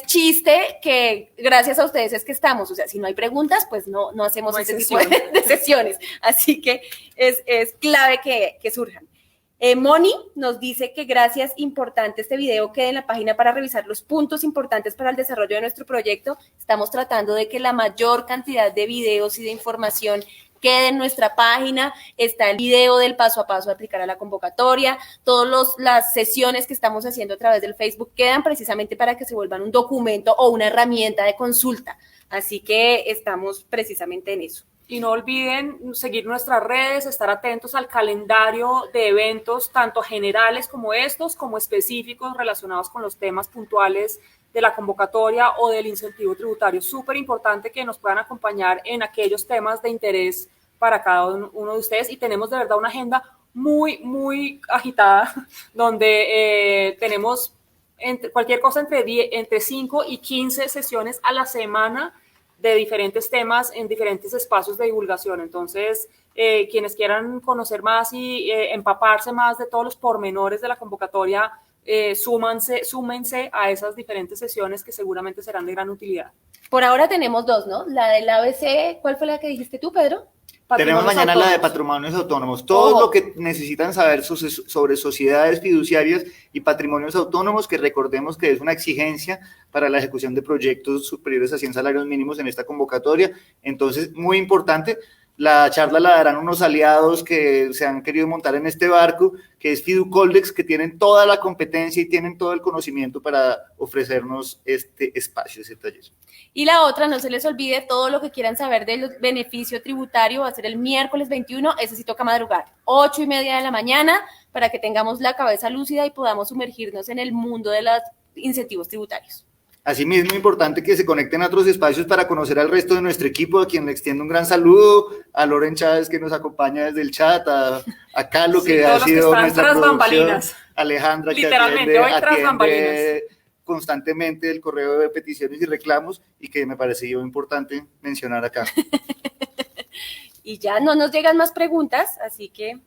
chiste que gracias a ustedes es que estamos. O sea, si no hay preguntas, pues no hacemos ese tipo de sesiones. Así que es clave que surjan. Moni nos dice que gracias, importante este video quede en la página para revisar los puntos importantes para el desarrollo de nuestro proyecto. Estamos tratando de que la mayor cantidad de videos y de información quede en nuestra página. Está el video del paso a paso de aplicar a la convocatoria. Todas las sesiones que estamos haciendo a través del Facebook quedan precisamente para que se vuelvan un documento o una herramienta de consulta Así que estamos precisamente en eso. Y no olviden seguir nuestras redes, estar atentos al calendario de eventos, tanto generales como estos, como específicos relacionados con los temas puntuales de la convocatoria o del incentivo tributario. Súper importante que nos puedan acompañar en aquellos temas de interés para cada uno de ustedes. Y tenemos de verdad una agenda muy, muy agitada, donde tenemos cualquier cosa entre 5 y 15 sesiones a la semana de diferentes temas en diferentes espacios de divulgación. Entonces, quienes quieran conocer más y empaparse más de todos los pormenores de la convocatoria, súmense a esas diferentes sesiones que seguramente serán de gran utilidad. Por ahora tenemos dos, ¿no? La del ABC, ¿cuál fue la que dijiste tú, Pedro? Tenemos mañana la de patrimonios autónomos. Todo lo que necesitan saber sobre sociedades fiduciarias y patrimonios autónomos, que recordemos que es una exigencia para la ejecución de proyectos superiores a 100 salarios mínimos en esta convocatoria. Entonces, muy importante. La charla la darán unos aliados que se han querido montar en este barco, que es Fiducoldex, que tienen toda la competencia y tienen todo el conocimiento para ofrecernos este espacio, ese taller. Y la otra, no se les olvide, todo lo que quieran saber del beneficio tributario va a ser el miércoles 21, ese sí toca madrugar, 8:30 de la mañana, para que tengamos la cabeza lúcida y podamos sumergirnos en el mundo de los incentivos tributarios. Asimismo, importante que se conecten a otros espacios para conocer al resto de nuestro equipo, a quien le extiendo un gran saludo, a Loren Chávez, que nos acompaña desde el chat, a Calo, que ha sido nuestra producción, Alejandra, que atiende constantemente el correo de peticiones y reclamos, y que me pareció importante mencionar acá. Y ya no nos llegan más preguntas, así que...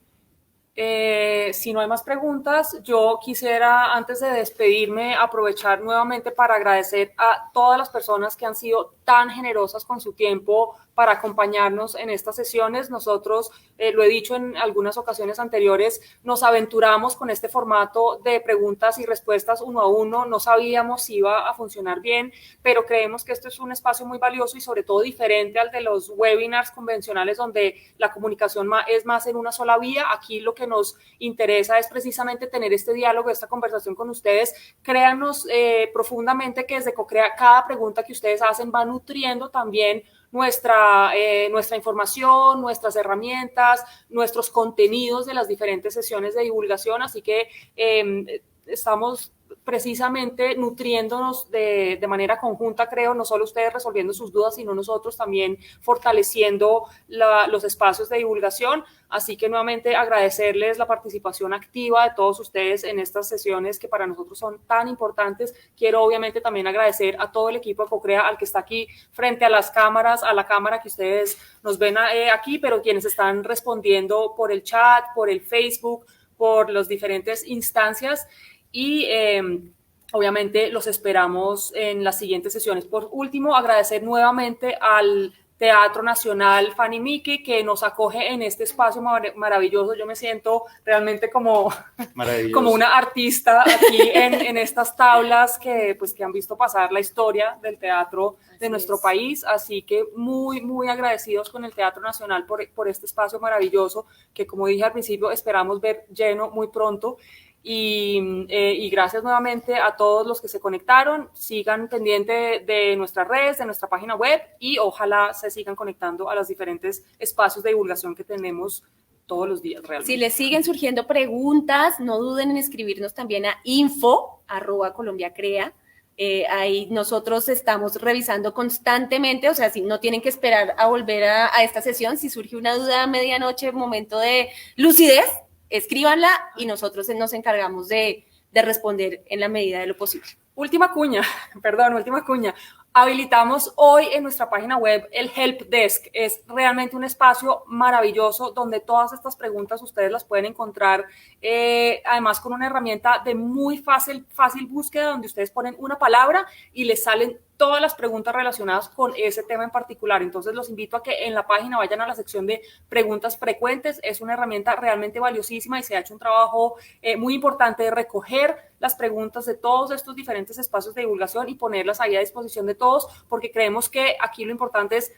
si no hay más preguntas, yo quisiera, antes de despedirme, aprovechar nuevamente para agradecer a todas las personas que han sido tan generosas con su tiempo para acompañarnos en estas sesiones. Nosotros, lo he dicho en algunas ocasiones anteriores, nos aventuramos con este formato de preguntas y respuestas uno a uno. No sabíamos si iba a funcionar bien, pero creemos que esto es un espacio muy valioso y sobre todo diferente al de los webinars convencionales, donde la comunicación es más en una sola vía. Aquí lo que nos interesa es precisamente tener este diálogo, esta conversación con ustedes. Créanos profundamente que desde CoCrea cada pregunta que ustedes hacen va nutriendo también nuestra información, nuestras herramientas, nuestros contenidos de las diferentes sesiones de divulgación, así que estamos precisamente nutriéndonos de manera conjunta, creo, no solo ustedes resolviendo sus dudas, sino nosotros también fortaleciendo los espacios de divulgación. Así que nuevamente agradecerles la participación activa de todos ustedes en estas sesiones que para nosotros son tan importantes. Quiero obviamente también agradecer a todo el equipo de CoCrea, al que está aquí frente a las cámaras, a la cámara que ustedes nos ven aquí, pero quienes están respondiendo por el chat, por el Facebook, por las diferentes instancias. Y obviamente los esperamos en las siguientes sesiones. Por último, agradecer nuevamente al Teatro Nacional Fanny Mickey, que nos acoge en este espacio maravilloso. Yo me siento realmente como una artista aquí en estas tablas que han visto pasar la historia del teatro de nuestro país. Así que muy, muy agradecidos con el Teatro Nacional por este espacio maravilloso que, como dije al principio, esperamos ver lleno muy pronto. Y gracias nuevamente a todos los que se conectaron. Sigan pendiente de nuestras redes, de nuestra página web, y ojalá se sigan conectando a los diferentes espacios de divulgación que tenemos todos los días realmente. Si les siguen surgiendo preguntas, no duden en escribirnos también a info@colombiacrea. Ahí nosotros estamos revisando constantemente, o sea, si no tienen que esperar a volver a esta sesión. Si surge una duda a medianoche, momento de lucidez, escríbanla y nosotros nos encargamos de responder en la medida de lo posible. Última cuña. Habilitamos hoy en nuestra página web el Help Desk. Es realmente un espacio maravilloso donde todas estas preguntas ustedes las pueden encontrar, además con una herramienta de muy fácil búsqueda, donde ustedes ponen una palabra y les salen todas las preguntas relacionadas con ese tema en particular. Entonces los invito a que en la página vayan a la sección de preguntas frecuentes. Es una herramienta realmente valiosísima y se ha hecho un trabajo muy importante de recoger las preguntas de todos estos diferentes espacios de divulgación y ponerlas ahí a disposición de todos, porque creemos que aquí lo importante es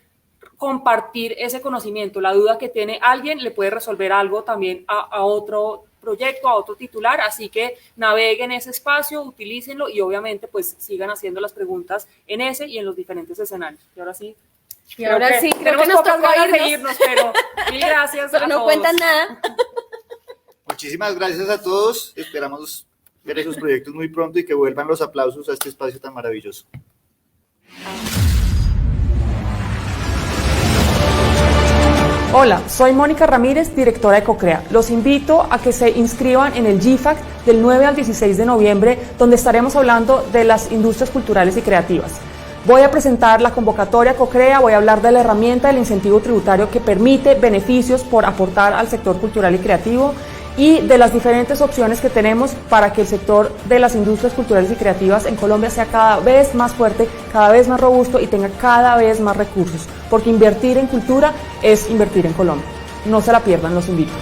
compartir ese conocimiento. La duda que tiene alguien le puede resolver algo también a otro proyecto, a otro titular, así que naveguen ese espacio, utilícenlo y obviamente pues sigan haciendo las preguntas en ese y en los diferentes escenarios. Y ahora sí. Y ahora sí, creo que nos pocas toca ganas de irnos. irnos, pero mil gracias Pero a no todos. cuentan nada. Muchísimas gracias a todos. Esperamos ver esos proyectos muy pronto y que vuelvan los aplausos a este espacio tan maravilloso. Hola, soy Mónica Ramírez, directora de CoCrea. Los invito a que se inscriban en el GIFAC del 9 al 16 de noviembre, donde estaremos hablando de las industrias culturales y creativas. Voy a presentar la convocatoria CoCrea, voy a hablar de la herramienta del incentivo tributario que permite beneficios por aportar al sector cultural y creativo y de las diferentes opciones que tenemos para que el sector de las industrias culturales y creativas en Colombia sea cada vez más fuerte, cada vez más robusto y tenga cada vez más recursos, porque invertir en cultura es invertir en Colombia. No se la pierdan, los invito.